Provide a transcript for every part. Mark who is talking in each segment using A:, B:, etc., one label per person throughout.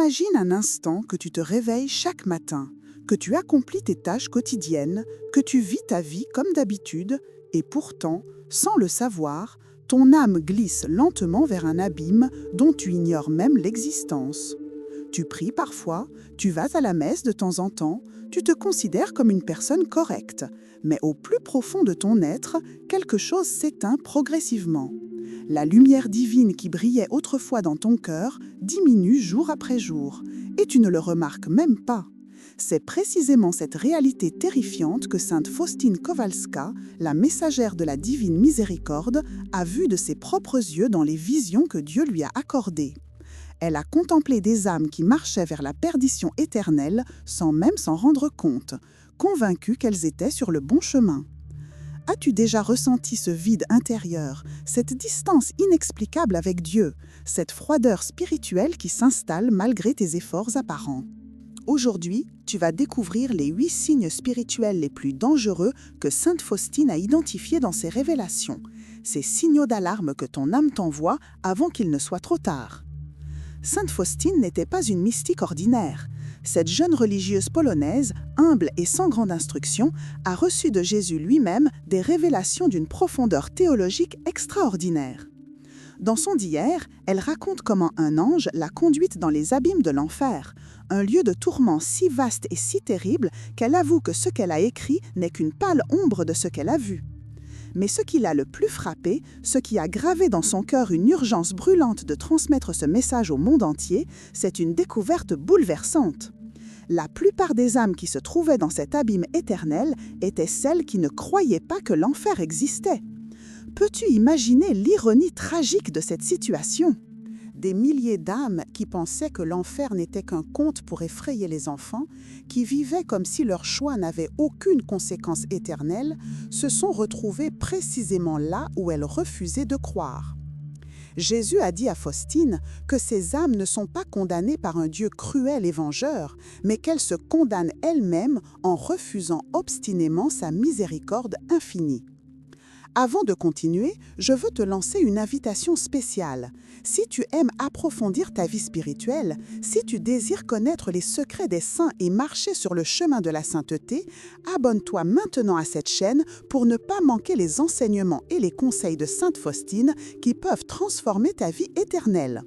A: Imagine un instant que tu te réveilles chaque matin, que tu accomplis tes tâches quotidiennes, que tu vis ta vie comme d'habitude, et pourtant, sans le savoir, ton âme glisse lentement vers un abîme dont tu ignores même l'existence. Tu pries parfois, tu vas à la messe de temps en temps, tu te considères comme une personne correcte, mais au plus profond de ton être, quelque chose s'éteint progressivement. La lumière divine qui brillait autrefois dans ton cœur diminue jour après jour, et tu ne le remarques même pas. C'est précisément cette réalité terrifiante que sainte Faustine Kowalska, la messagère de la divine miséricorde, a vue de ses propres yeux dans les visions que Dieu lui a accordées. Elle a contemplé des âmes qui marchaient vers la perdition éternelle sans même s'en rendre compte, convaincue qu'elles étaient sur le bon chemin. As-tu déjà ressenti ce vide intérieur, cette distance inexplicable avec Dieu, cette froideur spirituelle qui s'installe malgré tes efforts apparents? Aujourd'hui, tu vas découvrir les 8 signes spirituels les plus dangereux que sainte Faustine a identifiés dans ses révélations, ces signaux d'alarme que ton âme t'envoie avant qu'il ne soit trop tard. Sainte Faustine n'était pas une mystique ordinaire. Cette jeune religieuse polonaise, humble et sans grande instruction, a reçu de Jésus lui-même des révélations d'une profondeur théologique extraordinaire. Dans son d'hier, elle raconte comment un ange l'a conduite dans les abîmes de l'enfer, un lieu de tourment si vaste et si terrible qu'elle avoue que ce qu'elle a écrit n'est qu'une pâle ombre de ce qu'elle a vu. Mais ce qui l'a le plus frappé, ce qui a gravé dans son cœur une urgence brûlante de transmettre ce message au monde entier, c'est une découverte bouleversante. La plupart des âmes qui se trouvaient dans cet abîme éternel étaient celles qui ne croyaient pas que l'enfer existait. Peux-tu imaginer l'ironie tragique de cette situation ? Des milliers d'âmes qui pensaient que l'enfer n'était qu'un conte pour effrayer les enfants, qui vivaient comme si leur choix n'avait aucune conséquence éternelle, se sont retrouvées précisément là où elles refusaient de croire. Jésus a dit à Faustine que ces âmes ne sont pas condamnées par un Dieu cruel et vengeur, mais qu'elles se condamnent elles-mêmes en refusant obstinément sa miséricorde infinie. Avant de continuer, je veux te lancer une invitation spéciale. Si tu aimes approfondir ta vie spirituelle, si tu désires connaître les secrets des saints et marcher sur le chemin de la sainteté, abonne-toi maintenant à cette chaîne pour ne pas manquer les enseignements et les conseils de sainte Faustine qui peuvent transformer ta vie éternelle.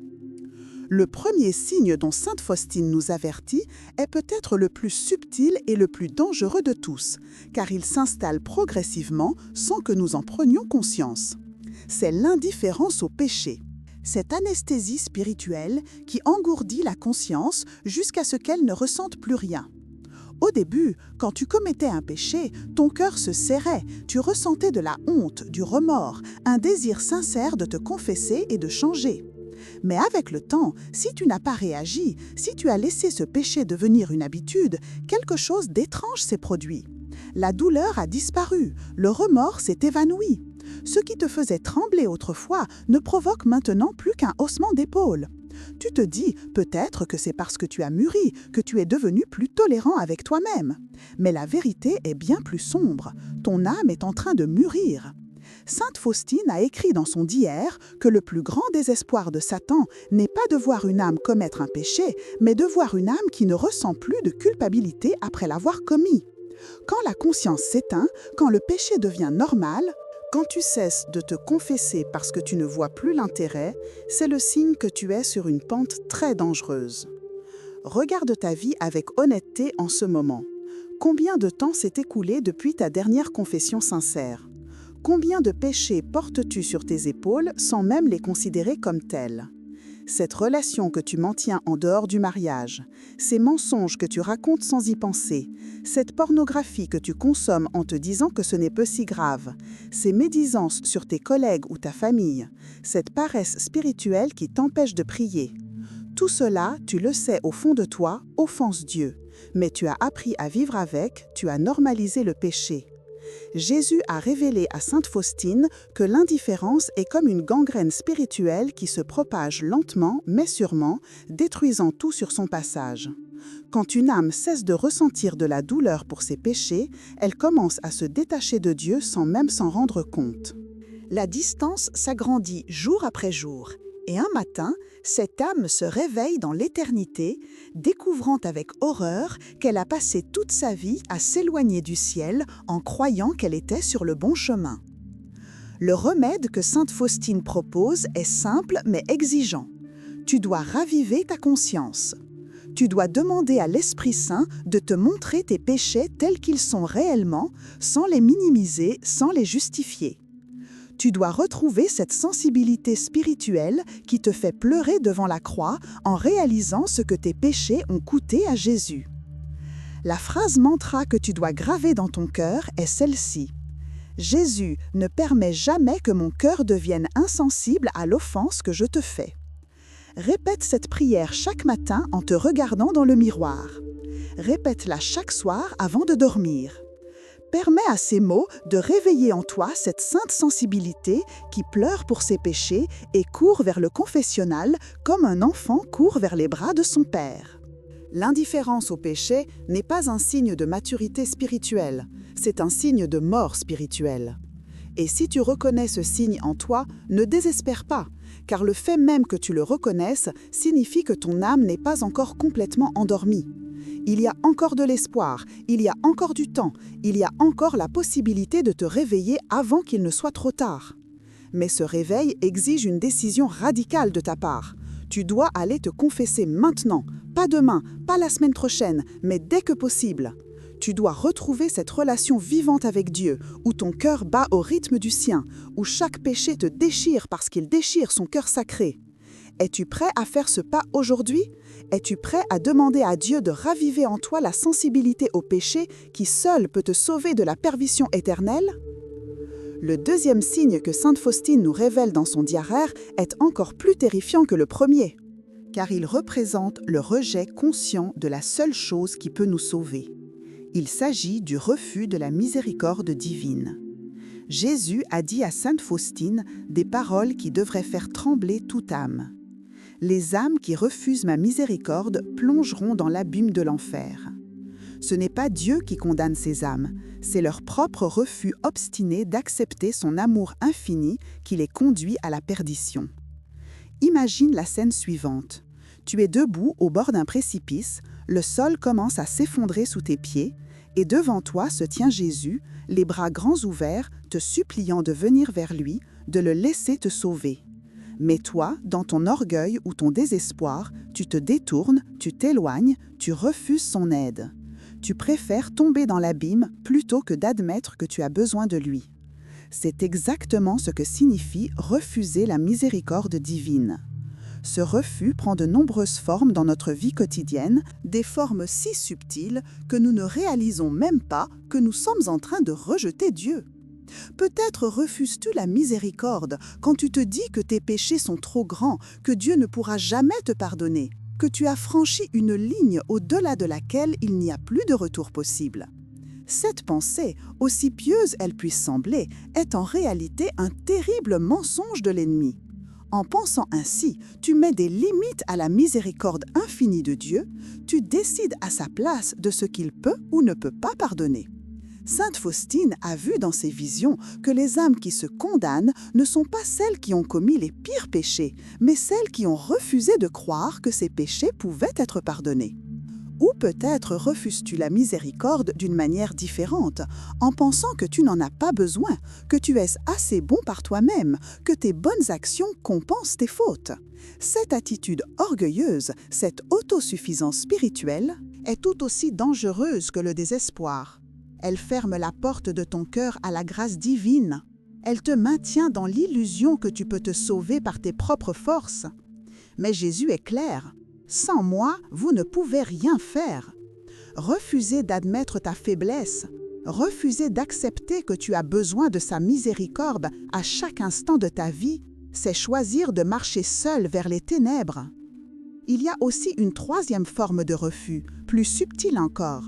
A: Le premier signe dont sainte Faustine nous avertit est peut-être le plus subtil et le plus dangereux de tous, car il s'installe progressivement sans que nous en prenions conscience. C'est l'indifférence au péché. Cette anesthésie spirituelle qui engourdit la conscience jusqu'à ce qu'elle ne ressente plus rien. Au début, quand tu commettais un péché, ton cœur se serrait, tu ressentais de la honte, du remords, un désir sincère de te confesser et de changer. Mais avec le temps, si tu n'as pas réagi, si tu as laissé ce péché devenir une habitude, quelque chose d'étrange s'est produit. La douleur a disparu, le remords s'est évanoui. Ce qui te faisait trembler autrefois ne provoque maintenant plus qu'un haussement d'épaule. Tu te dis peut-être que c'est parce que tu as mûri, que tu es devenu plus tolérant avec toi-même. Mais la vérité est bien plus sombre. Ton âme est en train de mûrir. Sainte Faustine a écrit dans son d'hier que le plus grand désespoir de Satan n'est pas de voir une âme commettre un péché, mais de voir une âme qui ne ressent plus de culpabilité après l'avoir commis. Quand la conscience s'éteint, quand le péché devient normal, quand tu cesses de te confesser parce que tu ne vois plus l'intérêt, c'est le signe que tu es sur une pente très dangereuse. Regarde ta vie avec honnêteté en ce moment. Combien de temps s'est écoulé depuis ta dernière confession sincère ? Combien de péchés portes-tu sur tes épaules sans même les considérer comme tels ? Cette relation que tu maintiens en dehors du mariage, ces mensonges que tu racontes sans y penser, cette pornographie que tu consommes en te disant que ce n'est pas si grave, ces médisances sur tes collègues ou ta famille, cette paresse spirituelle qui t'empêche de prier. Tout cela, tu le sais au fond de toi, offense Dieu, mais tu as appris à vivre avec, tu as normalisé le péché. Jésus a révélé à sainte Faustine que l'indifférence est comme une gangrène spirituelle qui se propage lentement mais sûrement, détruisant tout sur son passage. Quand une âme cesse de ressentir de la douleur pour ses péchés, elle commence à se détacher de Dieu sans même s'en rendre compte. La distance s'agrandit jour après jour. Et un matin, cette âme se réveille dans l'éternité, découvrant avec horreur qu'elle a passé toute sa vie à s'éloigner du ciel en croyant qu'elle était sur le bon chemin. Le remède que sainte Faustine propose est simple mais exigeant. Tu dois raviver ta conscience. Tu dois demander à l'Esprit Saint de te montrer tes péchés tels qu'ils sont réellement, sans les minimiser, sans les justifier. Tu dois retrouver cette sensibilité spirituelle qui te fait pleurer devant la croix en réalisant ce que tes péchés ont coûté à Jésus. La phrase mantra que tu dois graver dans ton cœur est celle-ci. Jésus ne permet jamais que mon cœur devienne insensible à l'offense que je te fais. Répète cette prière chaque matin en te regardant dans le miroir. Répète-la chaque soir avant de dormir. Permets à ces mots de réveiller en toi cette sainte sensibilité qui pleure pour ses péchés et court vers le confessionnal comme un enfant court vers les bras de son père. L'indifférence au péché n'est pas un signe de maturité spirituelle, c'est un signe de mort spirituelle. Et si tu reconnais ce signe en toi, ne désespère pas, car le fait même que tu le reconnaisses signifie que ton âme n'est pas encore complètement endormie. Il y a encore de l'espoir, il y a encore du temps, il y a encore la possibilité de te réveiller avant qu'il ne soit trop tard. Mais ce réveil exige une décision radicale de ta part. Tu dois aller te confesser maintenant, pas demain, pas la semaine prochaine, mais dès que possible. Tu dois retrouver cette relation vivante avec Dieu, où ton cœur bat au rythme du sien, où chaque péché te déchire parce qu'il déchire son cœur sacré. Es-tu prêt à faire ce pas aujourd'hui? Es-tu prêt à demander à Dieu de raviver en toi la sensibilité au péché qui seul peut te sauver de la perdition éternelle? Le deuxième signe que sainte Faustine nous révèle dans son diaraire est encore plus terrifiant que le premier, car il représente le rejet conscient de la seule chose qui peut nous sauver. Il s'agit du refus de la miséricorde divine. Jésus a dit à sainte Faustine des paroles qui devraient faire trembler toute âme. Les âmes qui refusent ma miséricorde plongeront dans l'abîme de l'enfer. Ce n'est pas Dieu qui condamne ces âmes, c'est leur propre refus obstiné d'accepter son amour infini qui les conduit à la perdition. Imagine la scène suivante. Tu es debout au bord d'un précipice, le sol commence à s'effondrer sous tes pieds, et devant toi se tient Jésus, les bras grands ouverts, te suppliant de venir vers lui, de le laisser te sauver. Mais toi, dans ton orgueil ou ton désespoir, tu te détournes, tu t'éloignes, tu refuses son aide. Tu préfères tomber dans l'abîme plutôt que d'admettre que tu as besoin de lui. C'est exactement ce que signifie refuser la miséricorde divine. Ce refus prend de nombreuses formes dans notre vie quotidienne, des formes si subtiles que nous ne réalisons même pas que nous sommes en train de rejeter Dieu. Peut-être refuses-tu la miséricorde quand tu te dis que tes péchés sont trop grands, que Dieu ne pourra jamais te pardonner, que tu as franchi une ligne au-delà de laquelle il n'y a plus de retour possible. Cette pensée, aussi pieuse elle puisse sembler, est en réalité un terrible mensonge de l'ennemi. En pensant ainsi, tu mets des limites à la miséricorde infinie de Dieu, tu décides à sa place de ce qu'il peut ou ne peut pas pardonner. Sainte Faustine a vu dans ses visions que les âmes qui se condamnent ne sont pas celles qui ont commis les pires péchés, mais celles qui ont refusé de croire que ces péchés pouvaient être pardonnés. Ou peut-être refuses-tu la miséricorde d'une manière différente, en pensant que tu n'en as pas besoin, que tu es assez bon par toi-même, que tes bonnes actions compensent tes fautes. Cette attitude orgueilleuse, cette autosuffisance spirituelle, est tout aussi dangereuse que le désespoir. Elle ferme la porte de ton cœur à la grâce divine. Elle te maintient dans l'illusion que tu peux te sauver par tes propres forces. Mais Jésus est clair. Sans moi, vous ne pouvez rien faire. Refuser d'admettre ta faiblesse, refuser d'accepter que tu as besoin de sa miséricorde à chaque instant de ta vie, c'est choisir de marcher seul vers les ténèbres. Il y a aussi une troisième forme de refus, plus subtile encore.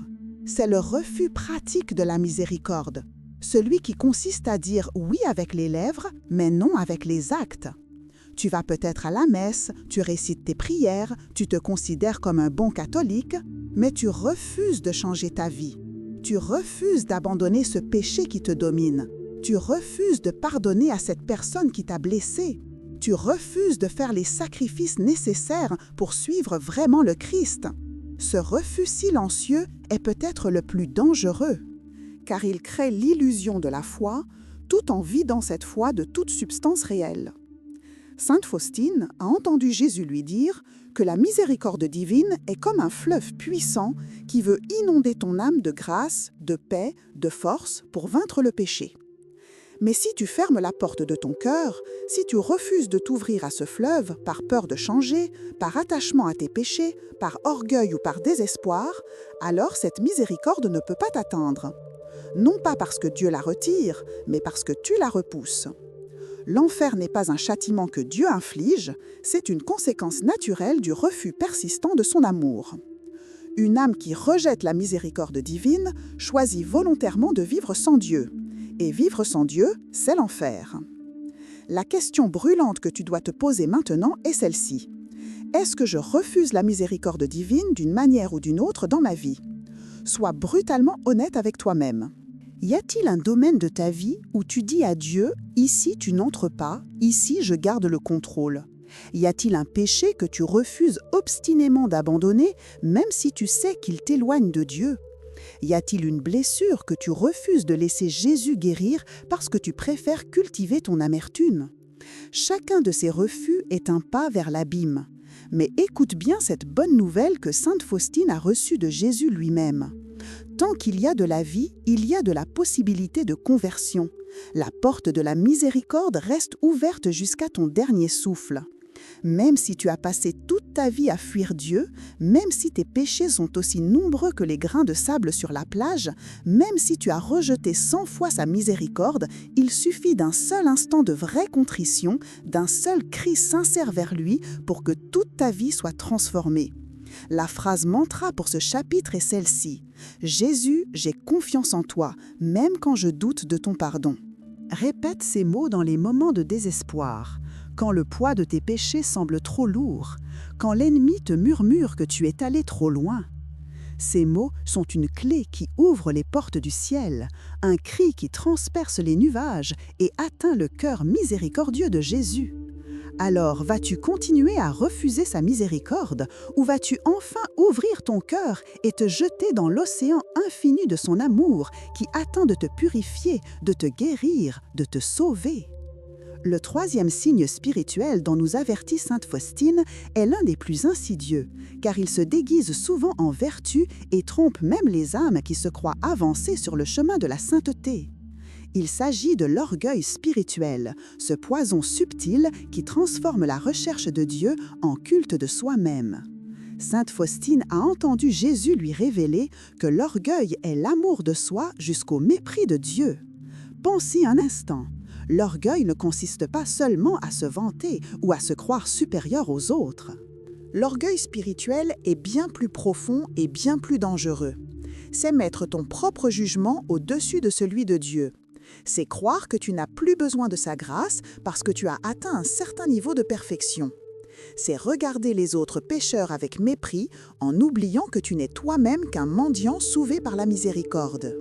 A: C'est le refus pratique de la miséricorde, celui qui consiste à dire oui avec les lèvres, mais non avec les actes. Tu vas peut-être à la messe, tu récites tes prières, tu te considères comme un bon catholique, mais tu refuses de changer ta vie. Tu refuses d'abandonner ce péché qui te domine. Tu refuses de pardonner à cette personne qui t'a blessé. tu refuses de faire les sacrifices nécessaires pour suivre vraiment le Christ. Ce refus silencieux est peut-être le plus dangereux, car il crée l'illusion de la foi, tout en vidant cette foi de toute substance réelle. Sainte Faustine a entendu Jésus lui dire que la miséricorde divine est comme un fleuve puissant qui veut inonder ton âme de grâce, de paix, de force pour vaincre le péché. Mais si tu fermes la porte de ton cœur, si tu refuses de t'ouvrir à ce fleuve par peur de changer, par attachement à tes péchés, par orgueil ou par désespoir, alors cette miséricorde ne peut pas t'atteindre. Non pas parce que Dieu la retire, mais parce que tu la repousses. L'enfer n'est pas un châtiment que Dieu inflige, c'est une conséquence naturelle du refus persistant de son amour. Une âme qui rejette la miséricorde divine choisit volontairement de vivre sans Dieu. Et vivre sans Dieu, c'est l'enfer. La question brûlante que tu dois te poser maintenant est celle-ci. Est-ce que je refuse la miséricorde divine d'une manière ou d'une autre dans ma vie? Sois brutalement honnête avec toi-même. Y a-t-il un domaine de ta vie où tu dis à Dieu « Ici tu n'entres pas, ici je garde le contrôle » ? Y a-t-il un péché que tu refuses obstinément d'abandonner, même si tu sais qu'il t'éloigne de Dieu ? Y a-t-il une blessure que tu refuses de laisser Jésus guérir parce que tu préfères cultiver ton amertume? Chacun de ces refus est un pas vers l'abîme. Mais écoute bien cette bonne nouvelle que sainte Faustine a reçue de Jésus lui-même. Tant qu'il y a de la vie, il y a de la possibilité de conversion. La porte de la miséricorde reste ouverte jusqu'à ton dernier souffle. Même si tu as passé toute ta vie à fuir Dieu, même si tes péchés sont aussi nombreux que les grains de sable sur la plage, même si tu as rejeté 100 fois sa miséricorde, il suffit d'un seul instant de vraie contrition, d'un seul cri sincère vers lui pour que toute ta vie soit transformée. La phrase mantra pour ce chapitre est celle-ci. « Jésus, j'ai confiance en toi, même quand je doute de ton pardon. » Répète ces mots dans les moments de désespoir, quand le poids de tes péchés semble trop lourd, quand l'ennemi te murmure que tu es allé trop loin. Ces mots sont une clé qui ouvre les portes du ciel, un cri qui transperce les nuages et atteint le cœur miséricordieux de Jésus. Alors, vas-tu continuer à refuser sa miséricorde ou vas-tu enfin ouvrir ton cœur et te jeter dans l'océan infini de son amour qui attend de te purifier, de te guérir, de te sauver? Le troisième signe spirituel dont nous avertit sainte Faustine est l'un des plus insidieux, car il se déguise souvent en vertu et trompe même les âmes qui se croient avancées sur le chemin de la sainteté. Il s'agit de l'orgueil spirituel, ce poison subtil qui transforme la recherche de Dieu en culte de soi-même. Sainte Faustine a entendu Jésus lui révéler que l'orgueil est l'amour de soi jusqu'au mépris de Dieu. Pensez un instant. L'orgueil ne consiste pas seulement à se vanter ou à se croire supérieur aux autres. L'orgueil spirituel est bien plus profond et bien plus dangereux. C'est mettre ton propre jugement au-dessus de celui de Dieu. C'est croire que tu n'as plus besoin de sa grâce parce que tu as atteint un certain niveau de perfection. C'est regarder les autres pécheurs avec mépris en oubliant que tu n'es toi-même qu'un mendiant sauvé par la miséricorde.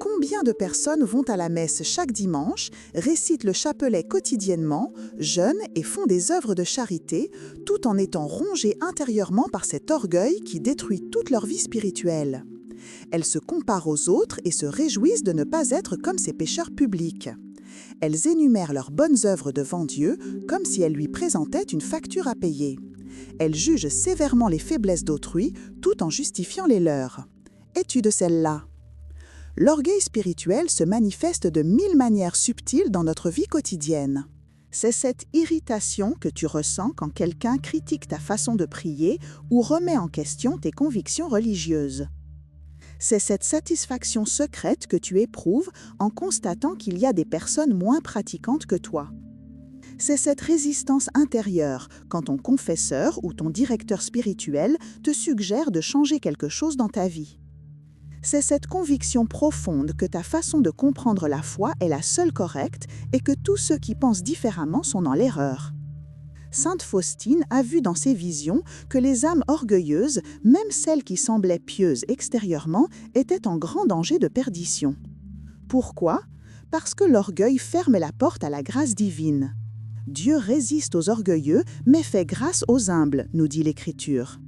A: Combien de personnes vont à la messe chaque dimanche, récitent le chapelet quotidiennement, jeûnent et font des œuvres de charité, tout en étant rongées intérieurement par cet orgueil qui détruit toute leur vie spirituelle. Elles se comparent aux autres et se réjouissent de ne pas être comme ces pécheurs publics. Elles énumèrent leurs bonnes œuvres devant Dieu comme si elles lui présentaient une facture à payer. Elles jugent sévèrement les faiblesses d'autrui tout en justifiant les leurs. Es-tu de celles-là? L'orgueil spirituel se manifeste de 1000 manières subtiles dans notre vie quotidienne. C'est cette irritation que tu ressens quand quelqu'un critique ta façon de prier ou remet en question tes convictions religieuses. C'est cette satisfaction secrète que tu éprouves en constatant qu'il y a des personnes moins pratiquantes que toi. C'est cette résistance intérieure quand ton confesseur ou ton directeur spirituel te suggère de changer quelque chose dans ta vie. C'est cette conviction profonde que ta façon de comprendre la foi est la seule correcte et que tous ceux qui pensent différemment sont dans l'erreur. Sainte Faustine a vu dans ses visions que les âmes orgueilleuses, même celles qui semblaient pieuses extérieurement, étaient en grand danger de perdition. Pourquoi? Parce que l'orgueil ferme la porte à la grâce divine. Dieu résiste aux orgueilleux, mais fait grâce aux humbles, nous dit l'Écriture.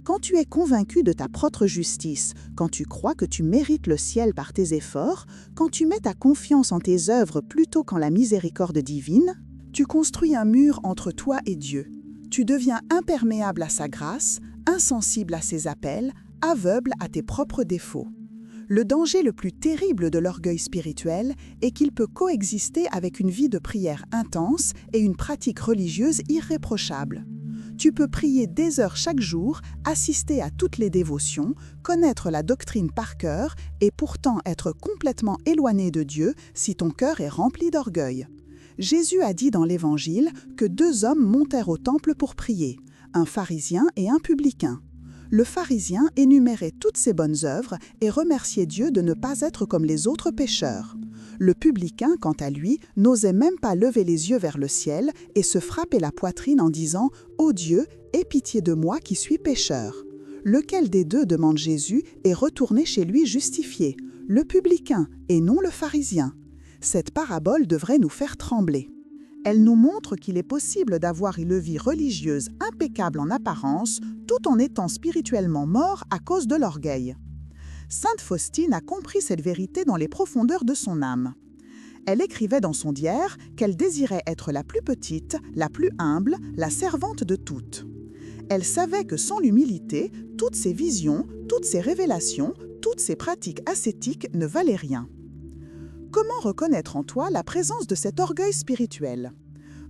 A: Quand tu es convaincu de ta propre justice, quand tu crois que tu mérites le ciel par tes efforts, quand tu mets ta confiance en tes œuvres plutôt qu'en la miséricorde divine, tu construis un mur entre toi et Dieu. Tu deviens imperméable à sa grâce, insensible à ses appels, aveugle à tes propres défauts. Le danger le plus terrible de l'orgueil spirituel est qu'il peut coexister avec une vie de prière intense et une pratique religieuse irréprochable. Tu peux prier des heures chaque jour, assister à toutes les dévotions, connaître la doctrine par cœur et pourtant être complètement éloigné de Dieu si ton cœur est rempli d'orgueil. Jésus a dit dans l'Évangile que 2 hommes montèrent au temple pour prier, un pharisien et un publicain. Le pharisien énumérait toutes ses bonnes œuvres et remerciait Dieu de ne pas être comme les autres pécheurs. Le publicain, quant à lui, n'osait même pas lever les yeux vers le ciel et se frappait la poitrine en disant « Ô Dieu, aie pitié de moi qui suis pécheur ». Lequel des deux, demande Jésus, est retourné chez lui justifié, le publicain et non le pharisien? Cette parabole devrait nous faire trembler. Elle nous montre qu'il est possible d'avoir une vie religieuse impeccable en apparence, tout en étant spirituellement mort à cause de l'orgueil. Sainte Faustine a compris cette vérité dans les profondeurs de son âme. Elle écrivait dans son diaire qu'elle désirait être la plus petite, la plus humble, la servante de toutes. Elle savait que sans l'humilité, toutes ses visions, toutes ses révélations, toutes ses pratiques ascétiques ne valaient rien. Comment reconnaître en toi la présence de cet orgueil spirituel?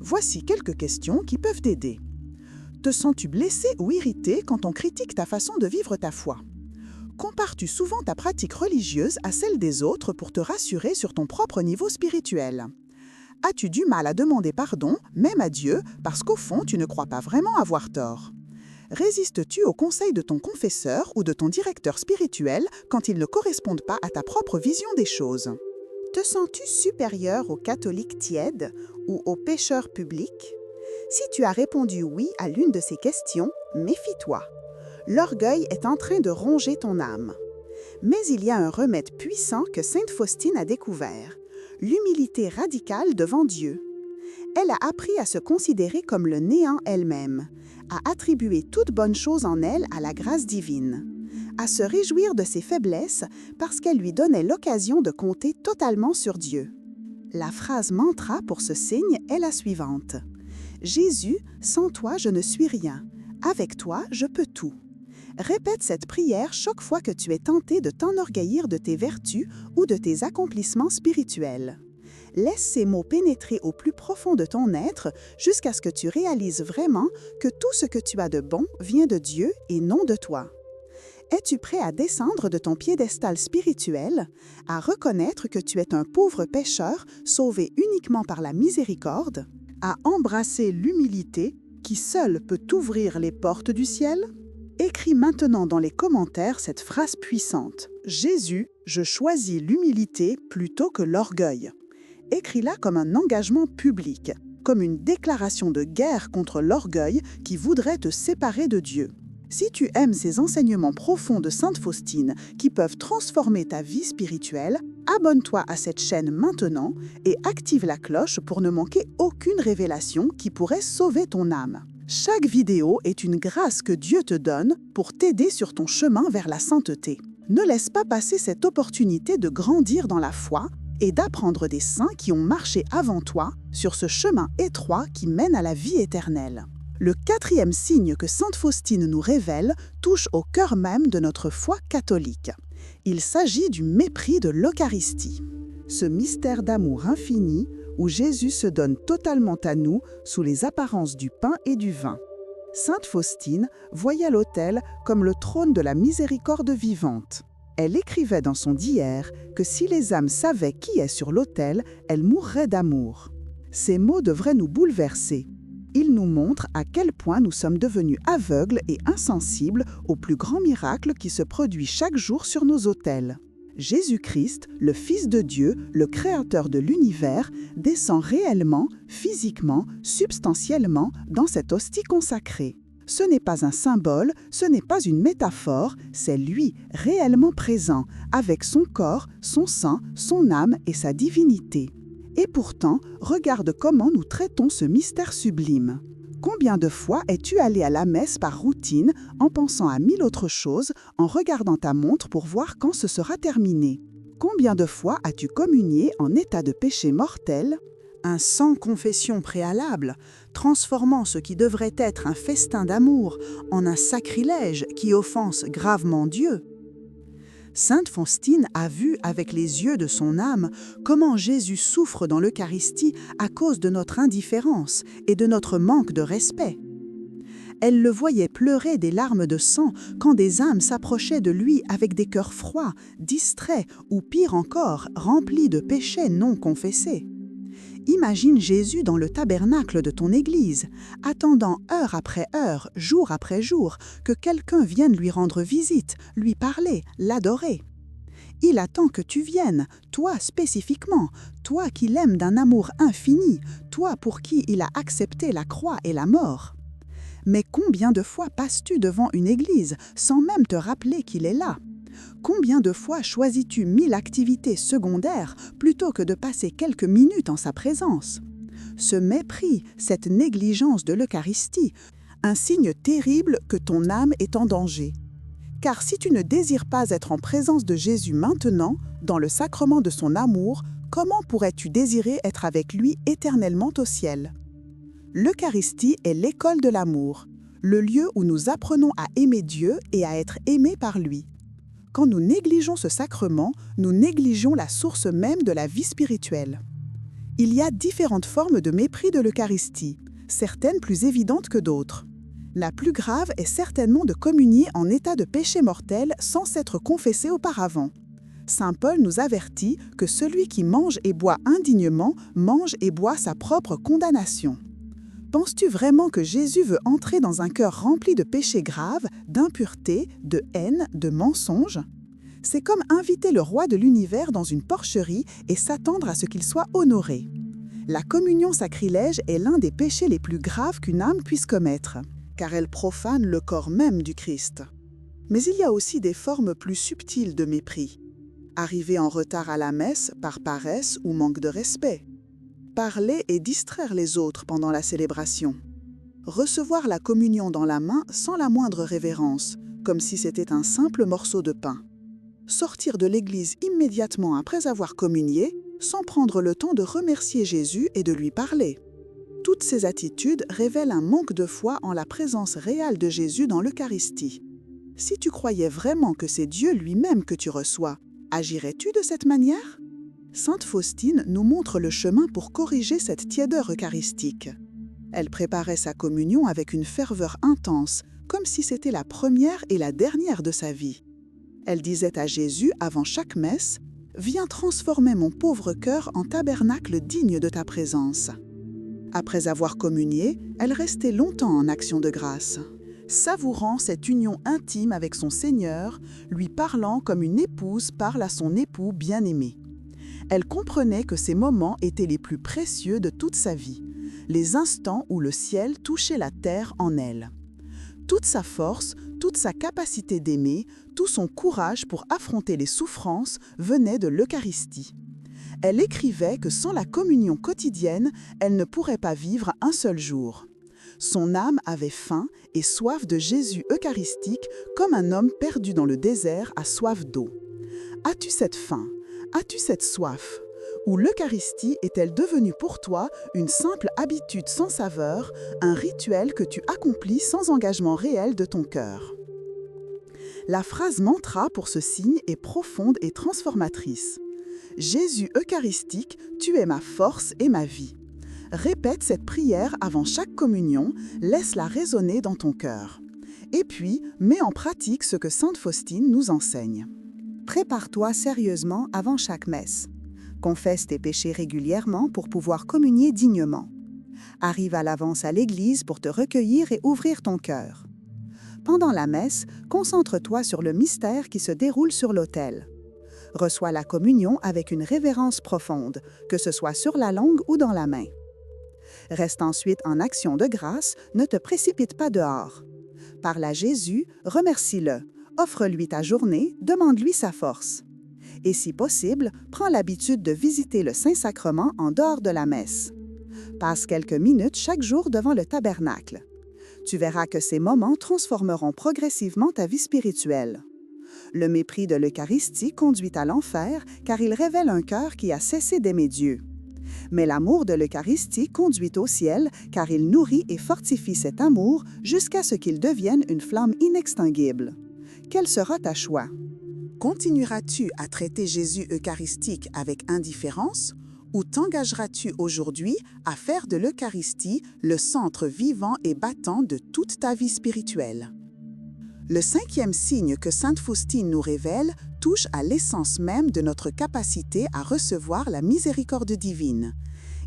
A: Voici quelques questions qui peuvent t'aider. Te sens-tu blessé ou irrité quand on critique ta façon de vivre ta foi? Compares-tu souvent ta pratique religieuse à celle des autres pour te rassurer sur ton propre niveau spirituel? As-tu du mal à demander pardon, même à Dieu, parce qu'au fond, tu ne crois pas vraiment avoir tort? Résistes-tu aux conseils de ton confesseur ou de ton directeur spirituel quand ils ne correspondent pas à ta propre vision des choses? Te sens-tu supérieur aux catholiques tièdes ou aux pécheurs publics? Si tu as répondu oui à l'une de ces questions, méfie-toi. L'orgueil est en train de ronger ton âme. Mais il y a un remède puissant que sainte Faustine a découvert, l'humilité radicale devant Dieu. Elle a appris à se considérer comme le néant elle-même, à attribuer toute bonne chose en elle à la grâce divine, à se réjouir de ses faiblesses parce qu'elle lui donnait l'occasion de compter totalement sur Dieu. La phrase mantra pour ce signe est la suivante. « Jésus, sans toi je ne suis rien. Avec toi je peux tout. » Répète cette prière chaque fois que tu es tenté de t'enorgueillir de tes vertus ou de tes accomplissements spirituels. Laisse ces mots pénétrer au plus profond de ton être jusqu'à ce que tu réalises vraiment que tout ce que tu as de bon vient de Dieu et non de toi. Es-tu prêt à descendre de ton piédestal spirituel, à reconnaître que tu es un pauvre pécheur sauvé uniquement par la miséricorde, à embrasser l'humilité qui seule peut t'ouvrir les portes du ciel? Écris maintenant dans les commentaires cette phrase puissante. « Jésus, je choisis l'humilité plutôt que l'orgueil. » Écris-la comme un engagement public, comme une déclaration de guerre contre l'orgueil qui voudrait te séparer de Dieu. Si tu aimes ces enseignements profonds de sainte Faustine qui peuvent transformer ta vie spirituelle, abonne-toi à cette chaîne maintenant et active la cloche pour ne manquer aucune révélation qui pourrait sauver ton âme. Chaque vidéo est une grâce que Dieu te donne pour t'aider sur ton chemin vers la sainteté. Ne laisse pas passer cette opportunité de grandir dans la foi et d'apprendre des saints qui ont marché avant toi sur ce chemin étroit qui mène à la vie éternelle. Le 4e signe que sainte Faustine nous révèle touche au cœur même de notre foi catholique. Il s'agit du mépris de l'Eucharistie. Ce mystère d'amour infini où Jésus se donne totalement à nous sous les apparences du pain et du vin. Sainte Faustine voyait l'autel comme le trône de la miséricorde vivante. Elle écrivait dans son diaire que si les âmes savaient qui est sur l'autel, elles mourraient d'amour. Ces mots devraient nous bouleverser. Ils nous montrent à quel point nous sommes devenus aveugles et insensibles au plus grand miracle qui se produit chaque jour sur nos autels. Jésus-Christ, le Fils de Dieu, le Créateur de l'univers, descend réellement, physiquement, substantiellement dans cette hostie consacrée. Ce n'est pas un symbole, ce n'est pas une métaphore, c'est lui, réellement présent, avec son corps, son sang, son âme et sa divinité. Et pourtant, regarde comment nous traitons ce mystère sublime. Combien de fois es-tu allé à la messe par routine, en pensant à mille autres choses, en regardant ta montre pour voir quand ce sera terminé? Combien de fois as-tu communié en état de péché mortel, un sans confession préalable, transformant ce qui devrait être un festin d'amour en un sacrilège qui offense gravement Dieu? Sainte Faustine a vu avec les yeux de son âme comment Jésus souffre dans l'Eucharistie à cause de notre indifférence et de notre manque de respect. Elle le voyait pleurer des larmes de sang quand des âmes s'approchaient de lui avec des cœurs froids, distraits ou pire encore, remplis de péchés non confessés. Imagine Jésus dans le tabernacle de ton église, attendant heure après heure, jour après jour, que quelqu'un vienne lui rendre visite, lui parler, l'adorer. Il attend que tu viennes, toi spécifiquement, toi qui l'aimes d'un amour infini, toi pour qui il a accepté la croix et la mort. Mais combien de fois passes-tu devant une église sans même te rappeler qu'il est là? Combien de fois choisis-tu 1000 activités secondaires plutôt que de passer quelques minutes en sa présence? Ce mépris, cette négligence de l'Eucharistie, un signe terrible que ton âme est en danger. Car si tu ne désires pas être en présence de Jésus maintenant, dans le sacrement de son amour, comment pourrais-tu désirer être avec lui éternellement au ciel? L'Eucharistie est l'école de l'amour, le lieu où nous apprenons à aimer Dieu et à être aimés par lui. Quand nous négligeons ce sacrement, nous négligeons la source même de la vie spirituelle. Il y a différentes formes de mépris de l'Eucharistie, certaines plus évidentes que d'autres. La plus grave est certainement de communier en état de péché mortel sans s'être confessé auparavant. Saint Paul nous avertit que celui qui mange et boit indignement mange et boit sa propre condamnation. Penses-tu vraiment que Jésus veut entrer dans un cœur rempli de péchés graves, d'impureté, de haine, de mensonges? C'est comme inviter le roi de l'univers dans une porcherie et s'attendre à ce qu'il soit honoré. La communion sacrilège est l'un des péchés les plus graves qu'une âme puisse commettre, car elle profane le corps même du Christ. Mais il y a aussi des formes plus subtiles de mépris. Arriver en retard à la messe par paresse ou manque de respect. Parler et distraire les autres pendant la célébration. Recevoir la communion dans la main sans la moindre révérence, comme si c'était un simple morceau de pain. Sortir de l'église immédiatement après avoir communié, sans prendre le temps de remercier Jésus et de lui parler. Toutes ces attitudes révèlent un manque de foi en la présence réelle de Jésus dans l'Eucharistie. Si tu croyais vraiment que c'est Dieu lui-même que tu reçois, agirais-tu de cette manière? Sainte Faustine nous montre le chemin pour corriger cette tiédeur eucharistique. Elle préparait sa communion avec une ferveur intense, comme si c'était la première et la dernière de sa vie. Elle disait à Jésus avant chaque messe « Viens transformer mon pauvre cœur en tabernacle digne de ta présence ». Après avoir communié, elle restait longtemps en action de grâce, savourant cette union intime avec son Seigneur, lui parlant comme une épouse parle à son époux bien-aimé. Elle comprenait que ces moments étaient les plus précieux de toute sa vie, les instants où le ciel touchait la terre en elle. Toute sa force, toute sa capacité d'aimer, tout son courage pour affronter les souffrances venaient de l'Eucharistie. Elle écrivait que sans la communion quotidienne, elle ne pourrait pas vivre un seul jour. Son âme avait faim et soif de Jésus eucharistique comme un homme perdu dans le désert a soif d'eau. As-tu cette faim? As-tu cette soif? Ou l'Eucharistie est-elle devenue pour toi une simple habitude sans saveur, un rituel que tu accomplis sans engagement réel de ton cœur? La phrase mantra pour ce signe est profonde et transformatrice. Jésus eucharistique, tu es ma force et ma vie. Répète cette prière avant chaque communion, laisse-la résonner dans ton cœur. Et puis, mets en pratique ce que Sainte Faustine nous enseigne. Prépare-toi sérieusement avant chaque messe. Confesse tes péchés régulièrement pour pouvoir communier dignement. Arrive à l'avance à l'église pour te recueillir et ouvrir ton cœur. Pendant la messe, concentre-toi sur le mystère qui se déroule sur l'autel. Reçois la communion avec une révérence profonde, que ce soit sur la langue ou dans la main. Reste ensuite en action de grâce, ne te précipite pas dehors. Parle à Jésus, remercie-le, offre-lui ta journée, demande-lui sa force. Et si possible, prends l'habitude de visiter le Saint-Sacrement en dehors de la messe. Passe quelques minutes chaque jour devant le tabernacle. Tu verras que ces moments transformeront progressivement ta vie spirituelle. Le mépris de l'Eucharistie conduit à l'enfer car il révèle un cœur qui a cessé d'aimer Dieu. Mais l'amour de l'Eucharistie conduit au ciel car il nourrit et fortifie cet amour jusqu'à ce qu'il devienne une flamme inextinguible. Quel sera ta choix? Continueras-tu à traiter Jésus eucharistique avec indifférence ou t'engageras-tu aujourd'hui à faire de l'Eucharistie le centre vivant et battant de toute ta vie spirituelle? Le 5e signe que sainte Faustine nous révèle touche à l'essence même de notre capacité à recevoir la miséricorde divine.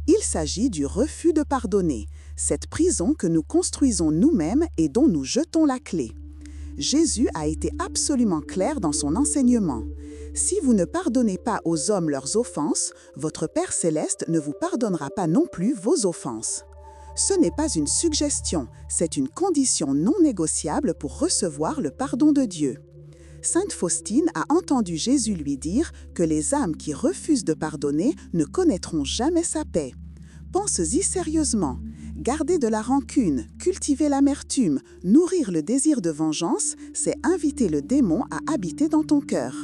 A: Il s'agit du refus de pardonner, cette prison que nous construisons nous-mêmes et dont nous jetons la clé. Jésus a été absolument clair dans son enseignement. Si vous ne pardonnez pas aux hommes leurs offenses, votre Père céleste ne vous pardonnera pas non plus vos offenses. Ce n'est pas une suggestion, c'est une condition non négociable pour recevoir le pardon de Dieu. Sainte Faustine a entendu Jésus lui dire que les âmes qui refusent de pardonner ne connaîtront jamais sa paix. Pense-y sérieusement. Garder de la rancune, cultiver l'amertume, nourrir le désir de vengeance, c'est inviter le démon à habiter dans ton cœur.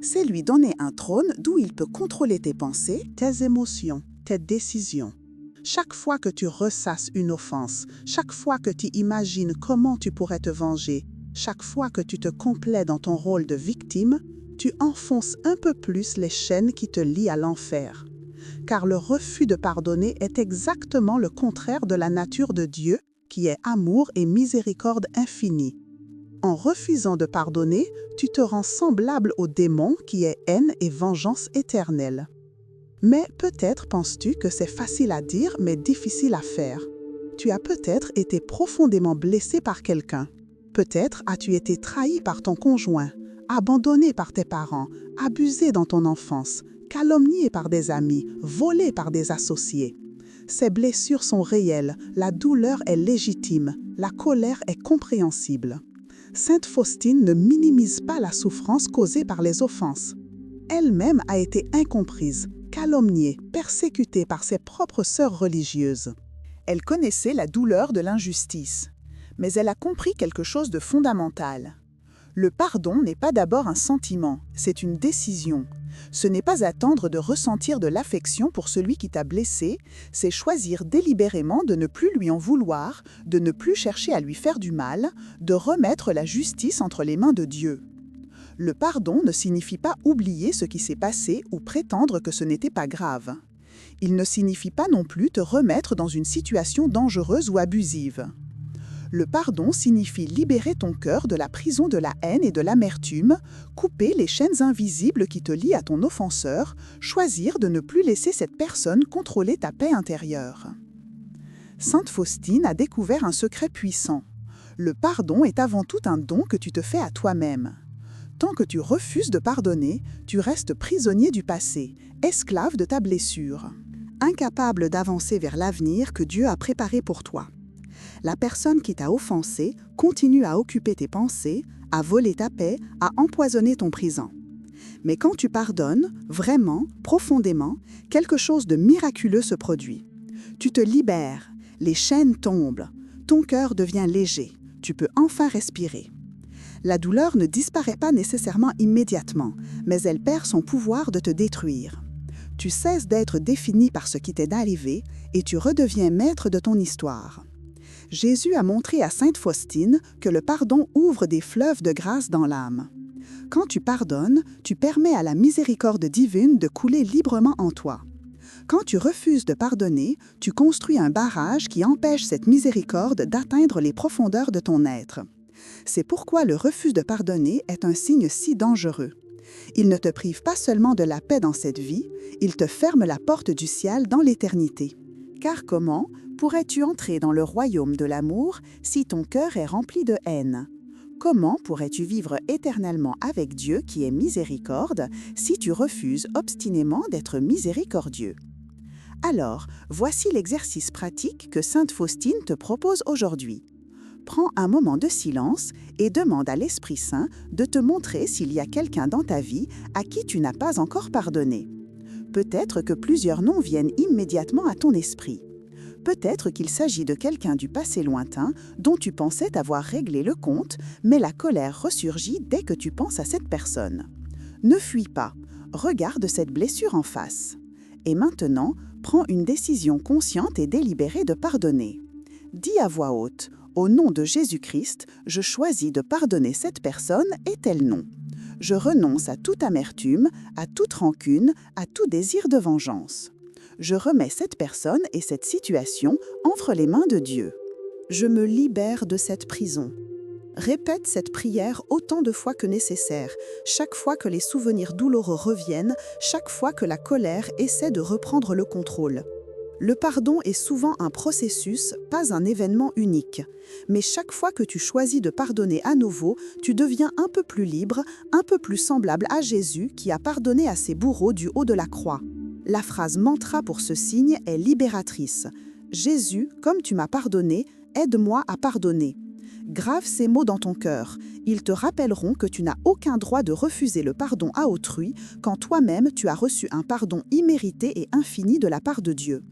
A: C'est lui donner un trône d'où il peut contrôler tes pensées, tes émotions, tes décisions. Chaque fois que tu ressasses une offense, chaque fois que tu imagines comment tu pourrais te venger, chaque fois que tu te complais dans ton rôle de victime, tu enfonces un peu plus les chaînes qui te lient à l'enfer. Car le refus de pardonner est exactement le contraire de la nature de Dieu, qui est amour et miséricorde infinie. En refusant de pardonner, tu te rends semblable au démon qui est haine et vengeance éternelle. Mais peut-être penses-tu que c'est facile à dire mais difficile à faire. Tu as peut-être été profondément blessé par quelqu'un. Peut-être as-tu été trahi par ton conjoint, abandonné par tes parents, abusé dans ton enfance, calomnié par des amis, volé par des associés. Ces blessures sont réelles, la douleur est légitime, la colère est compréhensible. Sainte Faustine ne minimise pas la souffrance causée par les offenses. Elle-même a été incomprise, calomniée, persécutée par ses propres sœurs religieuses. Elle connaissait la douleur de l'injustice, mais elle a compris quelque chose de fondamental. Le pardon n'est pas d'abord un sentiment, c'est une décision. Ce n'est pas attendre de ressentir de l'affection pour celui qui t'a blessé, c'est choisir délibérément de ne plus lui en vouloir, de ne plus chercher à lui faire du mal, de remettre la justice entre les mains de Dieu. Le pardon ne signifie pas oublier ce qui s'est passé ou prétendre que ce n'était pas grave. Il ne signifie pas non plus te remettre dans une situation dangereuse ou abusive. Le pardon signifie libérer ton cœur de la prison de la haine et de l'amertume, couper les chaînes invisibles qui te lient à ton offenseur, choisir de ne plus laisser cette personne contrôler ta paix intérieure. Sainte Faustine a découvert un secret puissant. Le pardon est avant tout un don que tu te fais à toi-même. Tant que tu refuses de pardonner, tu restes prisonnier du passé, esclave de ta blessure, incapable d'avancer vers l'avenir que Dieu a préparé pour toi. La personne qui t'a offensé continue à occuper tes pensées, à voler ta paix, à empoisonner ton présent. Mais quand tu pardonnes, vraiment, profondément, quelque chose de miraculeux se produit. Tu te libères, les chaînes tombent, ton cœur devient léger, tu peux enfin respirer. La douleur ne disparaît pas nécessairement immédiatement, mais elle perd son pouvoir de te détruire. Tu cesses d'être défini par ce qui t'est arrivé et tu redeviens maître de ton histoire. Jésus a montré à sainte Faustine que le pardon ouvre des fleuves de grâce dans l'âme. Quand tu pardonnes, tu permets à la miséricorde divine de couler librement en toi. Quand tu refuses de pardonner, tu construis un barrage qui empêche cette miséricorde d'atteindre les profondeurs de ton être. C'est pourquoi le refus de pardonner est un signe si dangereux. Il ne te prive pas seulement de la paix dans cette vie, il te ferme la porte du ciel dans l'éternité. Car comment pourrais-tu entrer dans le royaume de l'amour si ton cœur est rempli de haine? Comment pourrais-tu vivre éternellement avec Dieu qui est miséricorde si tu refuses obstinément d'être miséricordieux? Alors, voici l'exercice pratique que sainte Faustine te propose aujourd'hui. Prends un moment de silence et demande à l'Esprit Saint de te montrer s'il y a quelqu'un dans ta vie à qui tu n'as pas encore pardonné. Peut-être que plusieurs noms viennent immédiatement à ton esprit. Peut-être qu'il s'agit de quelqu'un du passé lointain dont tu pensais avoir réglé le compte, mais la colère ressurgit dès que tu penses à cette personne. Ne fuis pas, regarde cette blessure en face. Et maintenant, prends une décision consciente et délibérée de pardonner. Dis à voix haute, « Au nom de Jésus-Christ, je choisis de pardonner cette personne et tel nom. Je renonce à toute amertume, à toute rancune, à tout désir de vengeance. Je remets cette personne et cette situation entre les mains de Dieu. Je me libère de cette prison. » Répète cette prière autant de fois que nécessaire, chaque fois que les souvenirs douloureux reviennent, chaque fois que la colère essaie de reprendre le contrôle. Le pardon est souvent un processus, pas un événement unique. Mais chaque fois que tu choisis de pardonner à nouveau, tu deviens un peu plus libre, un peu plus semblable à Jésus qui a pardonné à ses bourreaux du haut de la croix. La phrase mantra pour ce signe est libératrice. « Jésus, comme tu m'as pardonné, aide-moi à pardonner. » Grave ces mots dans ton cœur. Ils te rappelleront que tu n'as aucun droit de refuser le pardon à autrui quand toi-même tu as reçu un pardon immérité et infini de la part de Dieu.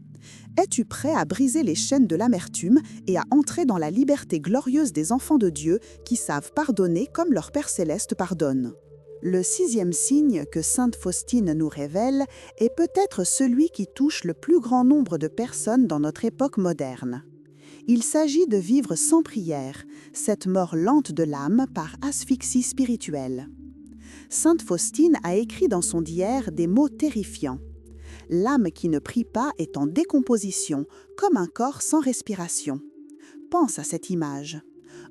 A: Es-tu prêt à briser les chaînes de l'amertume et à entrer dans la liberté glorieuse des enfants de Dieu qui savent pardonner comme leur Père Céleste pardonne? Le 6e signe que sainte Faustine nous révèle est peut-être celui qui touche le plus grand nombre de personnes dans notre époque moderne. Il s'agit de vivre sans prière, cette mort lente de l'âme par asphyxie spirituelle. Sainte Faustine a écrit dans son diaire des mots terrifiants. L'âme qui ne prie pas est en décomposition, comme un corps sans respiration. Pense à cette image.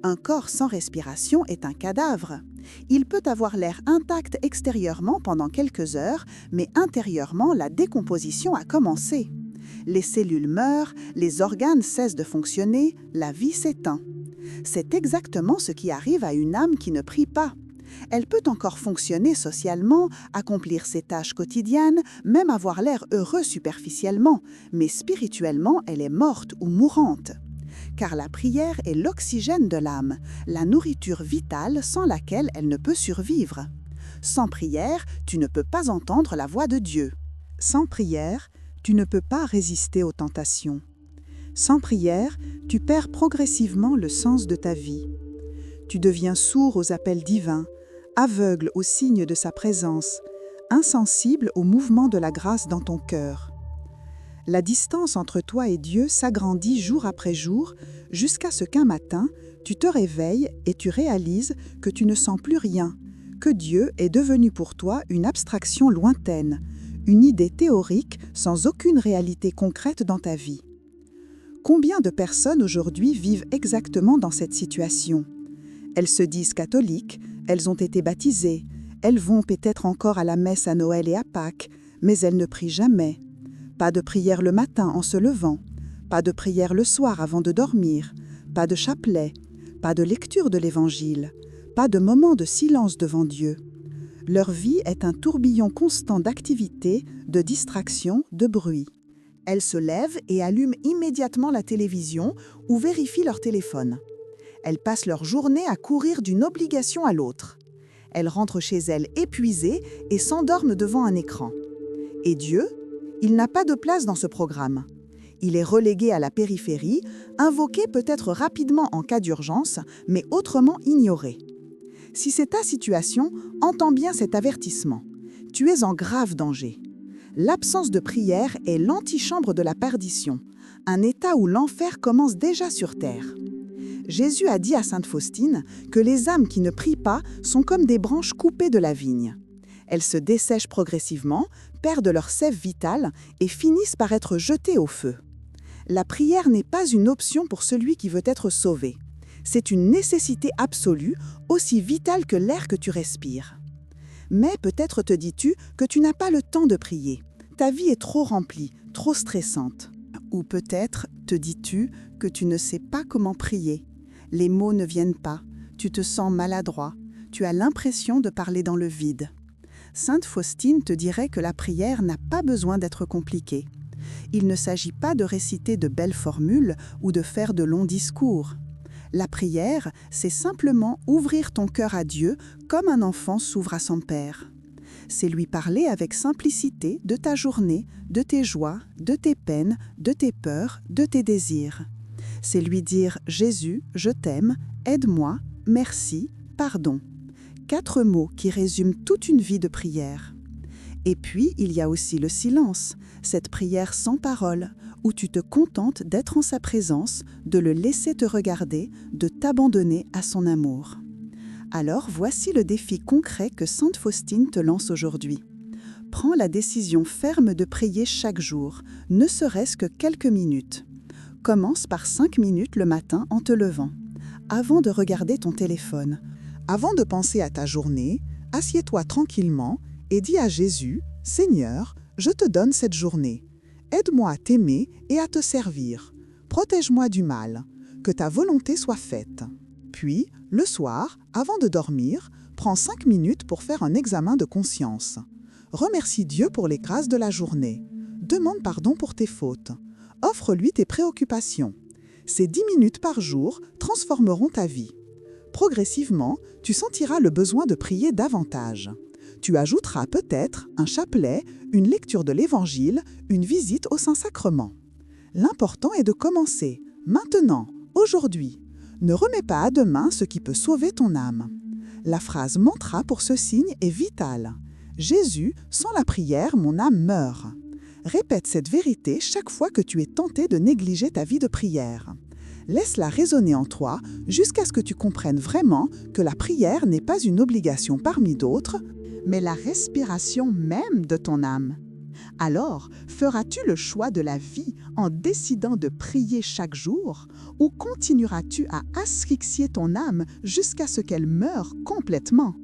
A: Un corps sans respiration est un cadavre. Il peut avoir l'air intact extérieurement pendant quelques heures, mais intérieurement, la décomposition a commencé. Les cellules meurent, les organes cessent de fonctionner, la vie s'éteint. C'est exactement ce qui arrive à une âme qui ne prie pas. Elle peut encore fonctionner socialement, accomplir ses tâches quotidiennes, même avoir l'air heureux superficiellement, mais spirituellement, elle est morte ou mourante. Car la prière est l'oxygène de l'âme, la nourriture vitale sans laquelle elle ne peut survivre. Sans prière, tu ne peux pas entendre la voix de Dieu. Sans prière, tu ne peux pas résister aux tentations. Sans prière, tu perds progressivement le sens de ta vie. Tu deviens sourd aux appels divins, aveugle aux signes de sa présence, insensible au mouvement de la grâce dans ton cœur. La distance entre toi et Dieu s'agrandit jour après jour, jusqu'à ce qu'un matin, tu te réveilles et tu réalises que tu ne sens plus rien, que Dieu est devenu pour toi une abstraction lointaine, une idée théorique sans aucune réalité concrète dans ta vie. Combien de personnes aujourd'hui vivent exactement dans cette situation? Elles se disent catholiques, elles ont été baptisées, elles vont peut-être encore à la messe à Noël et à Pâques, mais elles ne prient jamais. Pas de prière le matin en se levant, pas de prière le soir avant de dormir, pas de chapelet, pas de lecture de l'Évangile, pas de moment de silence devant Dieu. Leur vie est un tourbillon constant d'activité, de distraction, de bruit. Elles se lèvent et allument immédiatement la télévision ou vérifient leur téléphone. Elles passent leur journée à courir d'une obligation à l'autre. Elles rentrent chez elles épuisées et s'endorment devant un écran. Et Dieu, il n'a pas de place dans ce programme. Il est relégué à la périphérie, invoqué peut-être rapidement en cas d'urgence, mais autrement ignoré. Si c'est ta situation, entends bien cet avertissement. Tu es en grave danger. L'absence de prière est l'antichambre de la perdition, un état où l'enfer commence déjà sur terre. Jésus a dit à sainte Faustine que les âmes qui ne prient pas sont comme des branches coupées de la vigne. Elles se dessèchent progressivement, perdent leur sève vitale et finissent par être jetées au feu. La prière n'est pas une option pour celui qui veut être sauvé. C'est une nécessité absolue, aussi vitale que l'air que tu respires. Mais peut-être te dis-tu que tu n'as pas le temps de prier. Ta vie est trop remplie, trop stressante. Ou peut-être te dis-tu que tu ne sais pas comment prier. Les mots ne viennent pas, tu te sens maladroit, tu as l'impression de parler dans le vide. Sainte Faustine te dirait que la prière n'a pas besoin d'être compliquée. Il ne s'agit pas de réciter de belles formules ou de faire de longs discours. La prière, c'est simplement ouvrir ton cœur à Dieu comme un enfant s'ouvre à son Père. C'est lui parler avec simplicité de ta journée, de tes joies, de tes peines, de tes peurs, de tes désirs. C'est lui dire « Jésus, je t'aime, aide-moi, merci, pardon ». 4 mots qui résument toute une vie de prière. Et puis, il y a aussi le silence, cette prière sans parole, où tu te contentes d'être en sa présence, de le laisser te regarder, de t'abandonner à son amour. Alors, voici le défi concret que Sainte Faustine te lance aujourd'hui. Prends la décision ferme de prier chaque jour, ne serait-ce que quelques minutes. Commence par 5 minutes le matin en te levant, avant de regarder ton téléphone.
B: Avant de penser à ta journée, assieds-toi tranquillement et dis à Jésus « Seigneur, je te donne cette journée. Aide-moi à t'aimer et à te servir. Protège-moi du mal. Que ta volonté soit faite. » Puis, le soir, avant de dormir, prends 5 minutes pour faire un examen de conscience. Remercie Dieu pour les grâces de la journée. Demande pardon pour tes fautes. Offre-lui tes préoccupations. Ces 10 minutes par jour transformeront ta vie. Progressivement, tu sentiras le besoin de prier davantage. Tu ajouteras peut-être un chapelet, une lecture de l'Évangile, une visite au Saint-Sacrement. L'important est de commencer, maintenant, aujourd'hui. Ne remets pas à demain ce qui peut sauver ton âme. La phrase mantra pour ce signe est vitale. Jésus, sans la prière, mon âme meurt. Répète cette vérité chaque fois que tu es tenté de négliger ta vie de prière. Laisse-la résonner en toi jusqu'à ce que tu comprennes vraiment que la prière n'est pas une obligation parmi d'autres, mais la respiration même de ton âme. Alors, feras-tu le choix de la vie en décidant de prier chaque jour ou continueras-tu à asphyxier ton âme jusqu'à ce qu'elle meure complètement?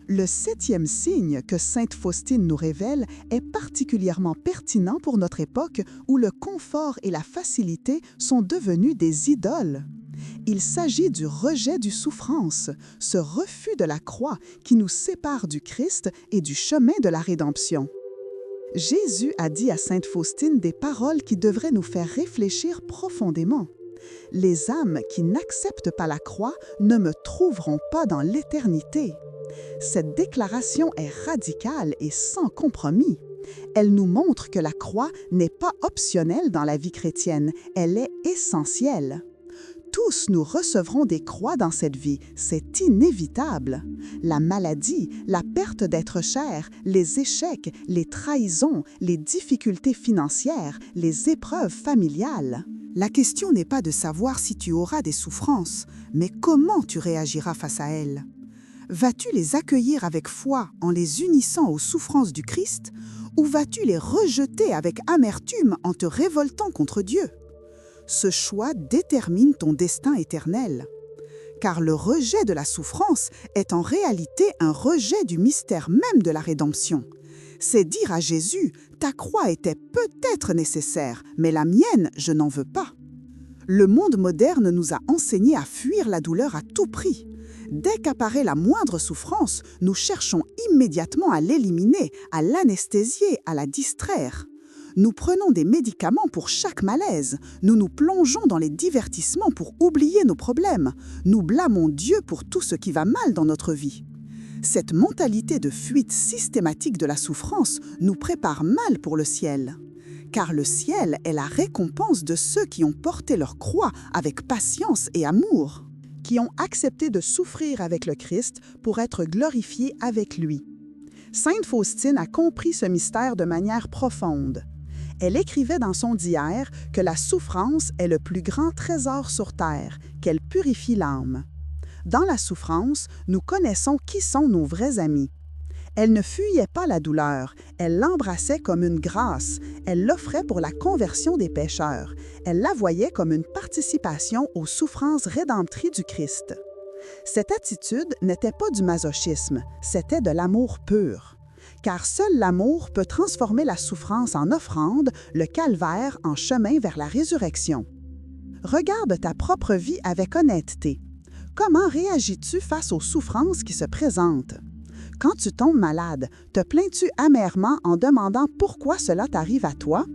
B: Le 7e signe que Sainte Faustine nous révèle est particulièrement pertinent pour notre époque où le confort et la facilité sont devenus des idoles. Il s'agit du rejet du souffrance, ce refus de la croix qui nous sépare du Christ et du chemin de la rédemption. Jésus a dit à Sainte Faustine des paroles qui devraient nous faire réfléchir profondément. « Les âmes qui n'acceptent pas la croix ne me trouveront pas dans l'éternité. » Cette déclaration est radicale et sans compromis. Elle nous montre que la croix n'est pas optionnelle dans la vie chrétienne, elle est essentielle. Tous nous recevrons des croix dans cette vie, c'est inévitable. La maladie, la perte d'être cher, les échecs, les trahisons, les difficultés financières, les épreuves familiales.
A: La question n'est pas de savoir si tu auras des souffrances, mais comment tu réagiras face à elles. Vas-tu les accueillir avec foi en les unissant aux souffrances du Christ, ou vas-tu les rejeter avec amertume en te révoltant contre Dieu? Ce choix détermine ton destin éternel. Car le rejet de la souffrance est en réalité un rejet du mystère même de la rédemption. C'est dire à Jésus, ta croix était peut-être nécessaire, mais la mienne, je n'en veux pas. Le monde moderne nous a enseigné à fuir la douleur à tout prix. Dès qu'apparaît la moindre souffrance, nous cherchons immédiatement à l'éliminer, à l'anesthésier, à la distraire. Nous prenons des médicaments pour chaque malaise. Nous nous plongeons dans les divertissements pour oublier nos problèmes. Nous blâmons Dieu pour tout ce qui va mal dans notre vie. Cette mentalité de fuite systématique de la souffrance nous prépare mal pour le ciel. Car le ciel est la récompense de ceux qui ont porté leur croix avec patience et amour, qui ont accepté de souffrir avec le Christ pour être glorifiés avec lui. Sainte Faustine a compris ce mystère de manière profonde. Elle écrivait dans son diaire que la souffrance est le plus grand trésor sur terre, qu'elle purifie l'âme. Dans la souffrance, nous connaissons qui sont nos vrais amis. Elle ne fuyait pas la douleur, elle l'embrassait comme une grâce, elle l'offrait pour la conversion des pécheurs, elle la voyait comme une participation aux souffrances rédemptrices du Christ. Cette attitude n'était pas du masochisme, c'était de l'amour pur. Car seul l'amour peut transformer la souffrance en offrande, le calvaire en chemin vers la résurrection. Regarde ta propre vie avec honnêteté. Comment réagis-tu face aux souffrances qui se présentent? Quand tu tombes malade, te plains-tu amèrement en demandant pourquoi cela t'arrive à toi?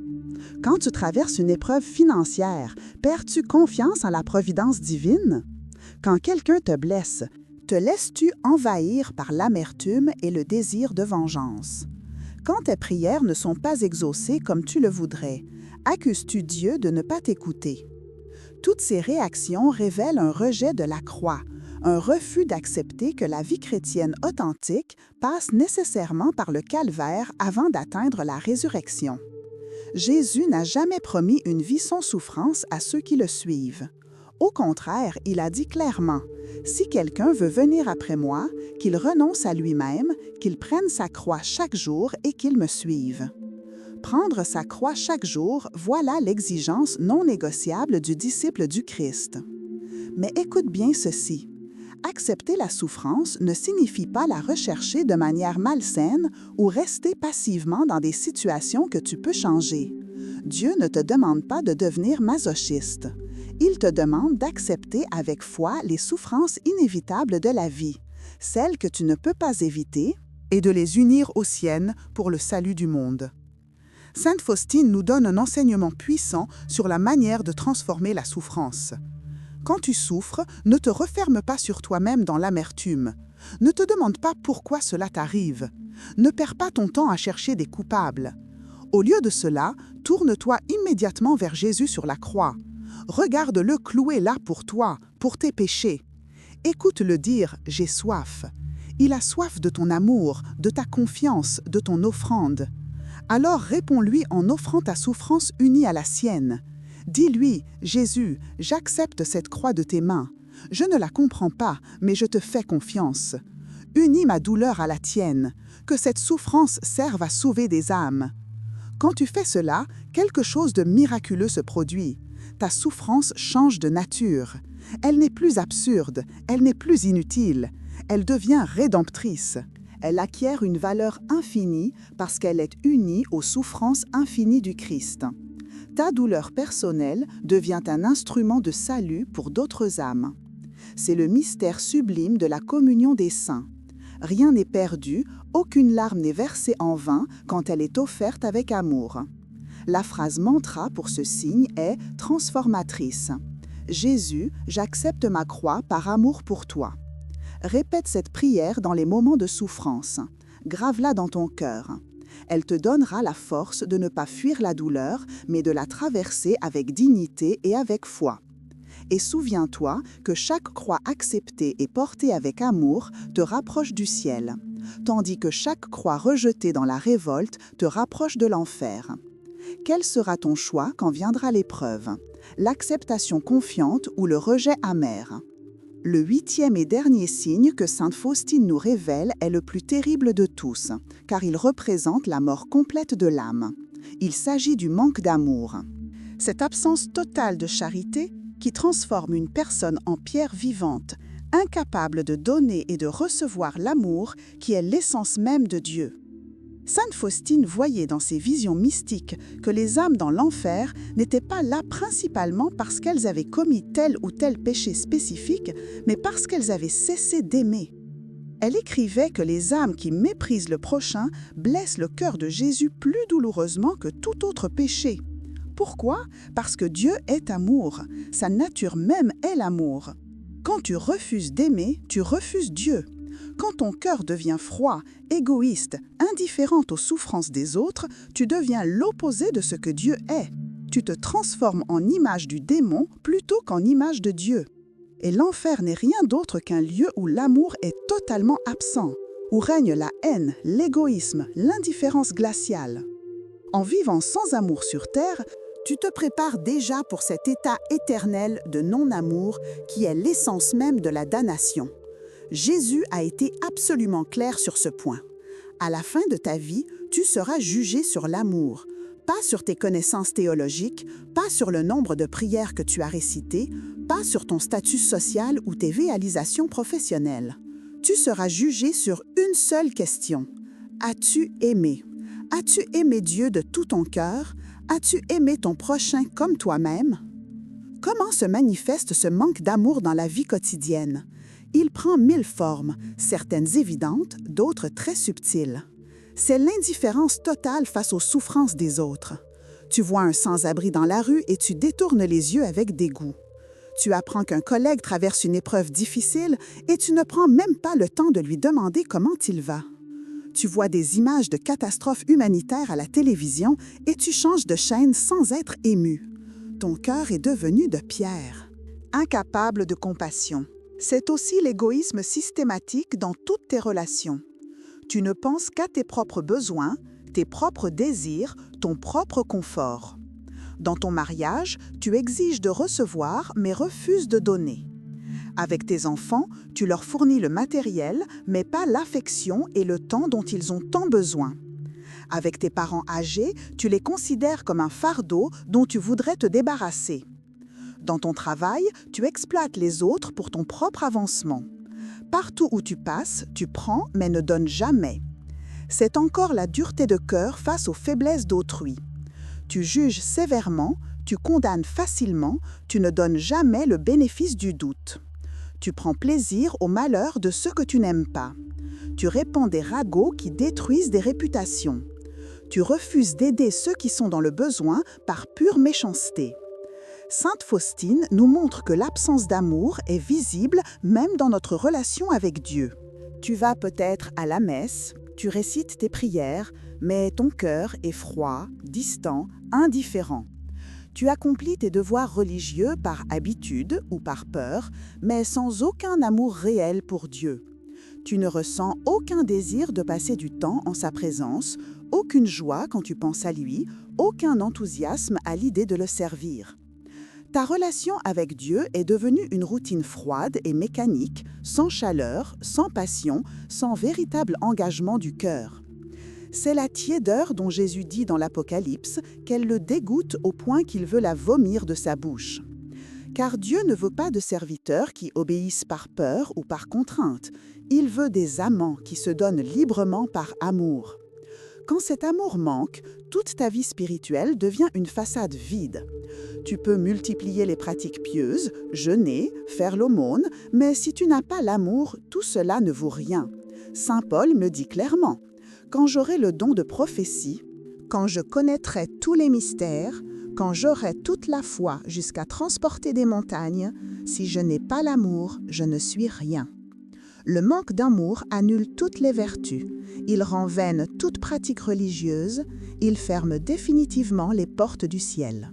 A: Quand tu traverses une épreuve financière, perds-tu confiance en la providence divine? Quand quelqu'un te blesse, te laisses-tu envahir par l'amertume et le désir de vengeance? Quand tes prières ne sont pas exaucées comme tu le voudrais, accuses-tu Dieu de ne pas t'écouter? Toutes ces réactions révèlent un rejet de la croix, un refus d'accepter que la vie chrétienne authentique passe nécessairement par le calvaire avant d'atteindre la résurrection. Jésus n'a jamais promis une vie sans souffrance à ceux qui le suivent. Au contraire, il a dit clairement, « Si quelqu'un veut venir après moi, qu'il renonce à lui-même, qu'il prenne sa croix chaque jour et qu'il me suive. » Prendre sa croix chaque jour, voilà l'exigence non négociable du disciple du Christ. Mais écoute bien ceci. Accepter la souffrance ne signifie pas la rechercher de manière malsaine ou rester passivement dans des situations que tu peux changer. Dieu ne te demande pas de devenir masochiste. Il te demande d'accepter avec foi les souffrances inévitables de la vie, celles que tu ne peux pas éviter, et de les unir aux siennes pour le salut du monde. Sainte Faustine nous donne un enseignement puissant sur la manière de transformer la souffrance. Quand tu souffres, ne te referme pas sur toi-même dans l'amertume. Ne te demande pas pourquoi cela t'arrive. Ne perds pas ton temps à chercher des coupables. Au lieu de cela, tourne-toi immédiatement vers Jésus sur la croix. Regarde-le cloué là pour toi, pour tes péchés. Écoute-le dire « J'ai soif ». Il a soif de ton amour, de ta confiance, de ton offrande. Alors réponds-lui en offrant ta souffrance unie à la sienne. Dis-lui, Jésus, j'accepte cette croix de tes mains. Je ne la comprends pas, mais je te fais confiance. Unis ma douleur à la tienne, que cette souffrance serve à sauver des âmes. Quand tu fais cela, quelque chose de miraculeux se produit. Ta souffrance change de nature. Elle n'est plus absurde, elle n'est plus inutile. Elle devient rédemptrice. Elle acquiert une valeur infinie parce qu'elle est unie aux souffrances infinies du Christ. Ta douleur personnelle devient un instrument de salut pour d'autres âmes. C'est le mystère sublime de la communion des saints. Rien n'est perdu, aucune larme n'est versée en vain quand elle est offerte avec amour. La phrase mantra pour ce signe est transformatrice. Jésus, j'accepte ma croix par amour pour toi. Répète cette prière dans les moments de souffrance. Grave-la dans ton cœur. Elle te donnera la force de ne pas fuir la douleur, mais de la traverser avec dignité et avec foi. Et souviens-toi que chaque croix acceptée et portée avec amour te rapproche du ciel, tandis que chaque croix rejetée dans la révolte te rapproche de l'enfer. Quel sera ton choix quand viendra l'épreuve? L'acceptation confiante ou le rejet amer? Le 8e et dernier signe que sainte Faustine nous révèle est le plus terrible de tous, car il représente la mort complète de l'âme. Il s'agit du manque d'amour. Cette absence totale de charité qui transforme une personne en pierre vivante, incapable de donner et de recevoir l'amour qui est l'essence même de Dieu. Sainte Faustine voyait dans ses visions mystiques que les âmes dans l'enfer n'étaient pas là principalement parce qu'elles avaient commis tel ou tel péché spécifique, mais parce qu'elles avaient cessé d'aimer. Elle écrivait que les âmes qui méprisent le prochain blessent le cœur de Jésus plus douloureusement que tout autre péché. Pourquoi? Parce que Dieu est amour, sa nature même est l'amour. Quand tu refuses d'aimer, tu refuses Dieu. Quand ton cœur devient froid, égoïste, indifférent aux souffrances des autres, tu deviens l'opposé de ce que Dieu est. Tu te transformes en image du démon plutôt qu'en image de Dieu. Et l'enfer n'est rien d'autre qu'un lieu où l'amour est totalement absent, où règne la haine, l'égoïsme, l'indifférence glaciale. En vivant sans amour sur terre, tu te prépares déjà pour cet état éternel de non-amour qui est l'essence même de la damnation. Jésus a été absolument clair sur ce point. À la fin de ta vie, tu seras jugé sur l'amour, pas sur tes connaissances théologiques, pas sur le nombre de prières que tu as récitées, pas sur ton statut social ou tes réalisations professionnelles. Tu seras jugé sur une seule question. As-tu aimé? As-tu aimé Dieu de tout ton cœur? As-tu aimé ton prochain comme toi-même? Comment se manifeste ce manque d'amour dans la vie quotidienne? Il prend 1000 formes, certaines évidentes, d'autres très subtiles. C'est l'indifférence totale face aux souffrances des autres. Tu vois un sans-abri dans la rue et tu détournes les yeux avec dégoût. Tu apprends qu'un collègue traverse une épreuve difficile et tu ne prends même pas le temps de lui demander comment il va. Tu vois des images de catastrophes humanitaires à la télévision et tu changes de chaîne sans être ému. Ton cœur est devenu de pierre. Incapable de compassion. C'est aussi l'égoïsme systématique dans toutes tes relations. Tu ne penses qu'à tes propres besoins, tes propres désirs, ton propre confort. Dans ton mariage, tu exiges de recevoir mais refuses de donner. Avec tes enfants, tu leur fournis le matériel, mais pas l'affection et le temps dont ils ont tant besoin. Avec tes parents âgés, tu les considères comme un fardeau dont tu voudrais te débarrasser. Dans ton travail, tu exploites les autres pour ton propre avancement. Partout où tu passes, tu prends mais ne donnes jamais. C'est encore la dureté de cœur face aux faiblesses d'autrui. Tu juges sévèrement, tu condamnes facilement, tu ne donnes jamais le bénéfice du doute. Tu prends plaisir au malheur de ceux que tu n'aimes pas. Tu répands des ragots qui détruisent des réputations. Tu refuses d'aider ceux qui sont dans le besoin par pure méchanceté. Sainte Faustine nous montre que l'absence d'amour est visible même dans notre relation avec Dieu. Tu vas peut-être à la messe, tu récites tes prières, mais ton cœur est froid, distant, indifférent. Tu accomplis tes devoirs religieux par habitude ou par peur, mais sans aucun amour réel pour Dieu. Tu ne ressens aucun désir de passer du temps en sa présence, aucune joie quand tu penses à lui, aucun enthousiasme à l'idée de le servir. Ta relation avec Dieu est devenue une routine froide et mécanique, sans chaleur, sans passion, sans véritable engagement du cœur. C'est la tiédeur dont Jésus dit dans l'Apocalypse qu'elle le dégoûte au point qu'il veut la vomir de sa bouche. Car Dieu ne veut pas de serviteurs qui obéissent par peur ou par contrainte. Il veut des amants qui se donnent librement par amour. Quand cet amour manque, toute ta vie spirituelle devient une façade vide. Tu peux multiplier les pratiques pieuses, jeûner, faire l'aumône, mais si tu n'as pas l'amour, tout cela ne vaut rien. Saint Paul me dit clairement: « Quand j'aurai le don de prophétie, quand je connaîtrai tous les mystères, quand j'aurai toute la foi jusqu'à transporter des montagnes, si je n'ai pas l'amour, je ne suis rien. » Le manque d'amour annule toutes les vertus. Il rend vaine toute pratique religieuse. Il ferme définitivement les portes du ciel.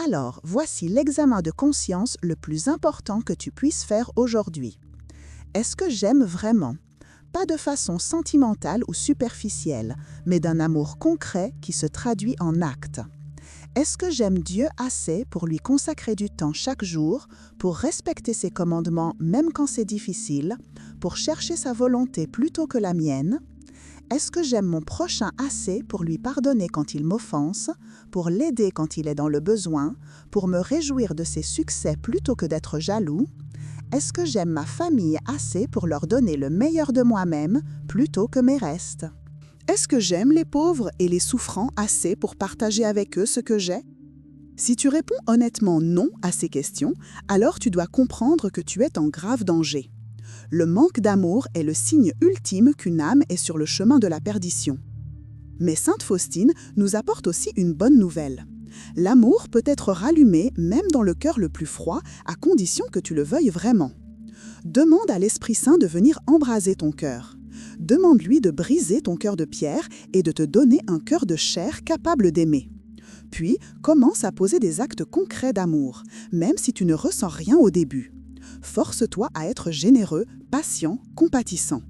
A: Alors, voici l'examen de conscience le plus important que tu puisses faire aujourd'hui. Est-ce que j'aime vraiment ? Pas de façon sentimentale ou superficielle, mais d'un amour concret qui se traduit en actes. Est-ce que j'aime Dieu assez pour lui consacrer du temps chaque jour, pour respecter ses commandements même quand c'est difficile, pour chercher sa volonté plutôt que la mienne? Est-ce que j'aime mon prochain assez pour lui pardonner quand il m'offense, pour l'aider quand il est dans le besoin, pour me réjouir de ses succès plutôt que d'être jaloux? Est-ce que j'aime ma famille assez pour leur donner le meilleur de moi-même plutôt que mes restes? Est-ce que j'aime les pauvres et les souffrants assez pour partager avec eux ce que j'ai? Si tu réponds honnêtement non à ces questions, alors tu dois comprendre que tu es en grave danger. Le manque d'amour est le signe ultime qu'une âme est sur le chemin de la perdition. Mais Sainte Faustine nous apporte aussi une bonne nouvelle. L'amour peut être rallumé même dans le cœur le plus froid, à condition que tu le veuilles vraiment. Demande à l'Esprit Saint de venir embraser ton cœur. Demande-lui de briser ton cœur de pierre et de te donner un cœur de chair capable d'aimer. Puis, commence à poser des actes concrets d'amour, même si tu ne ressens rien au début. Force-toi à être généreux, patient, compatissant.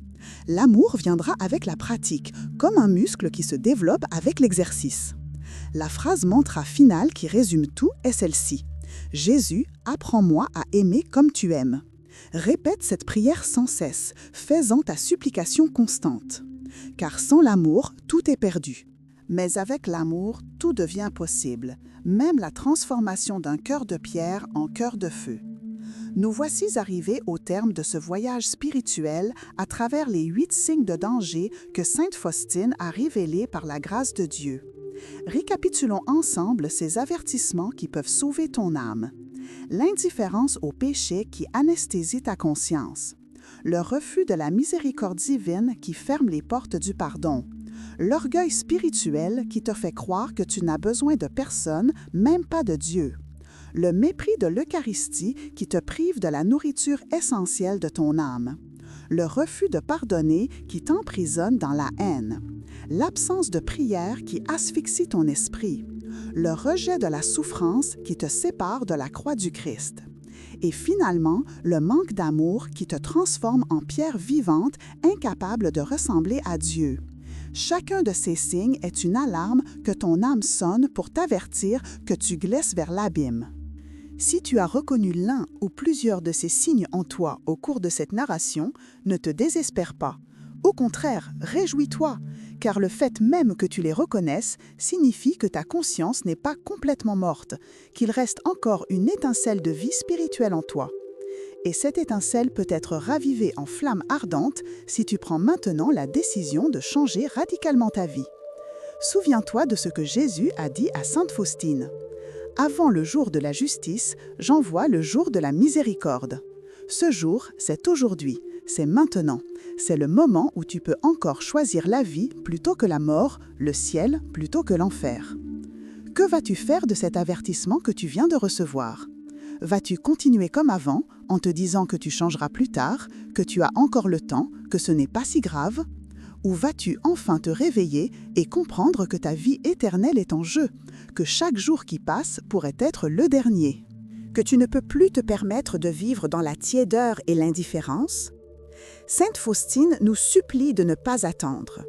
A: L'amour viendra avec la pratique, comme un muscle qui se développe avec l'exercice. La phrase mantra finale qui résume tout est celle-ci: « Jésus, apprends-moi à aimer comme tu aimes ». Répète cette prière sans cesse, fais-en ta supplication constante. Car sans l'amour, tout est perdu. Mais avec l'amour, tout devient possible, même la transformation d'un cœur de pierre en cœur de feu. Nous voici arrivés au terme de ce voyage spirituel à travers les 8 signes de danger que Sainte Faustine a révélés par la grâce de Dieu. Récapitulons ensemble ces avertissements qui peuvent sauver ton âme. L'indifférence au péché qui anesthésie ta conscience. Le refus de la miséricorde divine qui ferme les portes du pardon. L'orgueil spirituel qui te fait croire que tu n'as besoin de personne, même pas de Dieu. Le mépris de l'Eucharistie qui te prive de la nourriture essentielle de ton âme. Le refus de pardonner qui t'emprisonne dans la haine. L'absence de prière qui asphyxie ton esprit. Le rejet de la souffrance qui te sépare de la croix du Christ. Et finalement, le manque d'amour qui te transforme en pierre vivante, incapable de ressembler à Dieu. Chacun de ces signes est une alarme que ton âme sonne pour t'avertir que tu glisses vers l'abîme. Si tu as reconnu l'un ou plusieurs de ces signes en toi au cours de cette narration, ne te désespère pas. Au contraire, réjouis-toi, car le fait même que tu les reconnaisses signifie que ta conscience n'est pas complètement morte, qu'il reste encore une étincelle de vie spirituelle en toi. Et cette étincelle peut être ravivée en flamme ardente si tu prends maintenant la décision de changer radicalement ta vie. Souviens-toi de ce que Jésus a dit à Sainte Faustine. « Avant le jour de la justice, j'envoie le jour de la miséricorde. » Ce jour, c'est aujourd'hui, c'est maintenant. C'est le moment où tu peux encore choisir la vie plutôt que la mort, le ciel plutôt que l'enfer. Que vas-tu faire de cet avertissement que tu viens de recevoir? Vas-tu continuer comme avant, en te disant que tu changeras plus tard, que tu as encore le temps, que ce n'est pas si grave? Ou vas-tu enfin te réveiller et comprendre que ta vie éternelle est en jeu, que chaque jour qui passe pourrait être le dernier? Que tu ne peux plus te permettre de vivre dans la tiédeur et l'indifférence? Sainte Faustine nous supplie de ne pas attendre.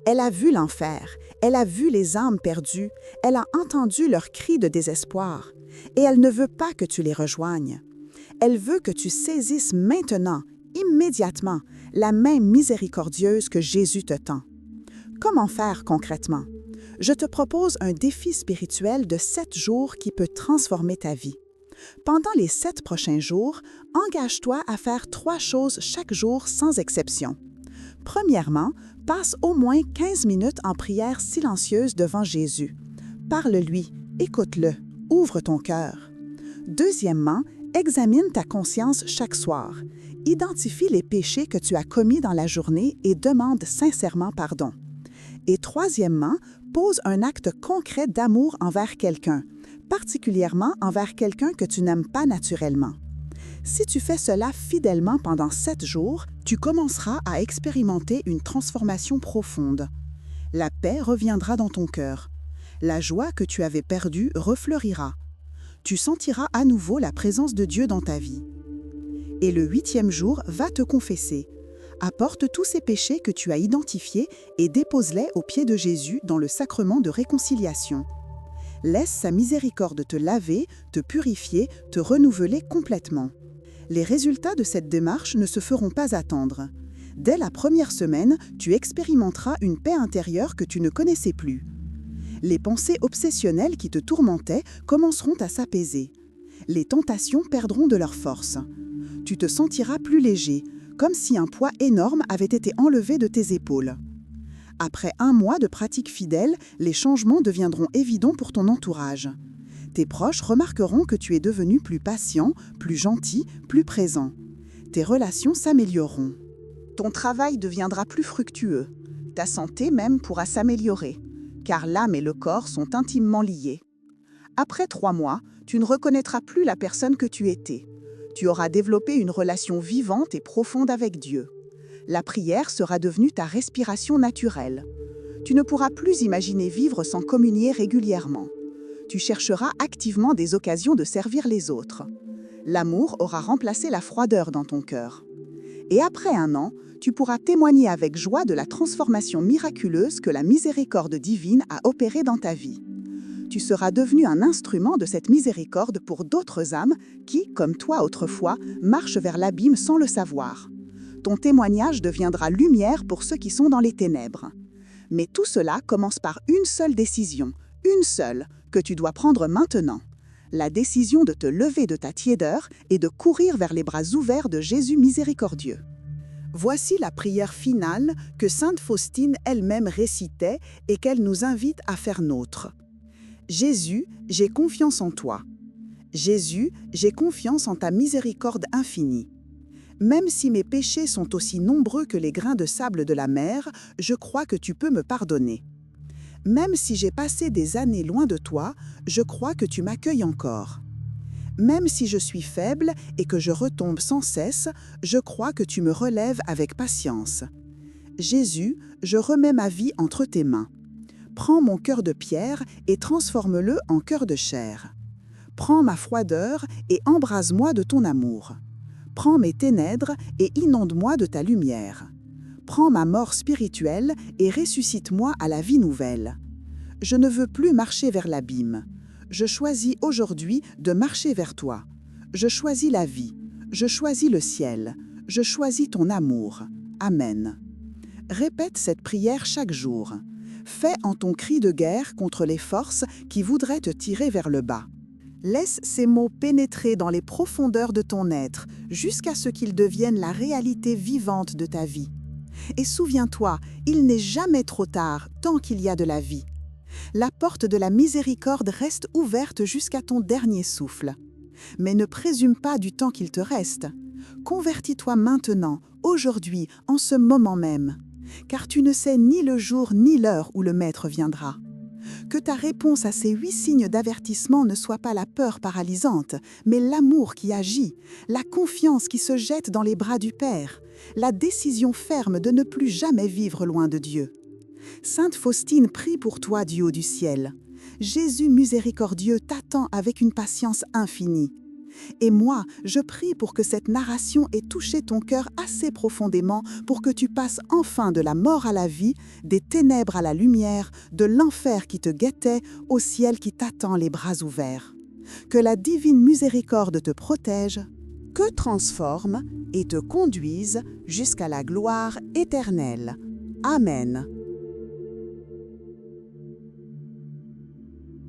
A: Elle a vu l'enfer, elle a vu les âmes perdues, elle a entendu leurs cris de désespoir, et elle ne veut pas que tu les rejoignes. Elle veut que tu saisisses maintenant, immédiatement, la main miséricordieuse que Jésus te tend. Comment faire concrètement? Je te propose un défi spirituel de 7 jours qui peut transformer ta vie. Pendant les 7 prochains jours, engage-toi à faire 3 choses chaque jour sans exception. Premièrement, passe au moins 15 minutes en prière silencieuse devant Jésus. Parle-lui, écoute-le, ouvre ton cœur. Deuxièmement, examine ta conscience chaque soir. Identifie les péchés que tu as commis dans la journée et demande sincèrement pardon. Et troisièmement, pose un acte concret d'amour envers quelqu'un, particulièrement envers quelqu'un que tu n'aimes pas naturellement. Si tu fais cela fidèlement pendant 7 jours, tu commenceras à expérimenter une transformation profonde. La paix reviendra dans ton cœur. La joie que tu avais perdue refleurira. Tu sentiras à nouveau la présence de Dieu dans ta vie. Et le 8e jour, va te confesser. Apporte tous ces péchés que tu as identifiés et dépose-les aux pieds de Jésus dans le sacrement de réconciliation. Laisse sa miséricorde te laver, te purifier, te renouveler complètement. Les résultats de cette démarche ne se feront pas attendre. Dès la première semaine, tu expérimenteras une paix intérieure que tu ne connaissais plus. Les pensées obsessionnelles qui te tourmentaient commenceront à s'apaiser. Les tentations perdront de leur force. Tu te sentiras plus léger, comme si un poids énorme avait été enlevé de tes épaules. Après 1 mois de pratique fidèle, les changements deviendront évidents pour ton entourage. Tes proches remarqueront que tu es devenu plus patient, plus gentil, plus présent. Tes relations s'amélioreront. Ton travail deviendra plus fructueux. Ta santé même pourra s'améliorer, car l'âme et le corps sont intimement liés. Après 3 mois, tu ne reconnaîtras plus la personne que tu étais. Tu auras développé une relation vivante et profonde avec Dieu. La prière sera devenue ta respiration naturelle. Tu ne pourras plus imaginer vivre sans communier régulièrement. Tu chercheras activement des occasions de servir les autres. L'amour aura remplacé la froideur dans ton cœur. Et après 1 an, tu pourras témoigner avec joie de la transformation miraculeuse que la miséricorde divine a opérée dans ta vie. Tu seras devenu un instrument de cette miséricorde pour d'autres âmes qui, comme toi autrefois, marchent vers l'abîme sans le savoir. Ton témoignage deviendra lumière pour ceux qui sont dans les ténèbres. Mais tout cela commence par une seule décision, une seule, que tu dois prendre maintenant. La décision de te lever de ta tiédeur et de courir vers les bras ouverts de Jésus miséricordieux. Voici la prière finale que sainte Faustine elle-même récitait et qu'elle nous invite à faire nôtre. Jésus, j'ai confiance en toi. Jésus, j'ai confiance en ta miséricorde infinie. Même si mes péchés sont aussi nombreux que les grains de sable de la mer, je crois que tu peux me pardonner. Même si j'ai passé des années loin de toi, je crois que tu m'accueilles encore. Même si je suis faible et que je retombe sans cesse, je crois que tu me relèves avec patience. Jésus, je remets ma vie entre tes mains. Prends mon cœur de pierre et transforme-le en cœur de chair. Prends ma froideur et embrase-moi de ton amour. Prends mes ténèbres et inonde-moi de ta lumière. Prends ma mort spirituelle et ressuscite-moi à la vie nouvelle. Je ne veux plus marcher vers l'abîme. Je choisis aujourd'hui de marcher vers toi. Je choisis la vie. Je choisis le ciel. Je choisis ton amour. Amen. Répète cette prière chaque jour. Fais en ton cri de guerre contre les forces qui voudraient te tirer vers le bas. Laisse ces mots pénétrer dans les profondeurs de ton être jusqu'à ce qu'ils deviennent la réalité vivante de ta vie. Et souviens-toi, il n'est jamais trop tard tant qu'il y a de la vie. La porte de la miséricorde reste ouverte jusqu'à ton dernier souffle. Mais ne présume pas du temps qu'il te reste. Convertis-toi maintenant, aujourd'hui, en ce moment même, car tu ne sais ni le jour ni l'heure où le Maître viendra. Que ta réponse à ces 8 signes d'avertissement ne soit pas la peur paralysante, mais l'amour qui agit, la confiance qui se jette dans les bras du Père, la décision ferme de ne plus jamais vivre loin de Dieu. Sainte Faustine prie pour toi du haut du ciel. Jésus miséricordieux t'attend avec une patience infinie. Et moi, je prie pour que cette narration ait touché ton cœur assez profondément pour que tu passes enfin de la mort à la vie, des ténèbres à la lumière, de l'enfer qui te guettait au ciel qui t'attend les bras ouverts. Que la divine miséricorde te protège, que transforme et te conduise jusqu'à la gloire éternelle. Amen.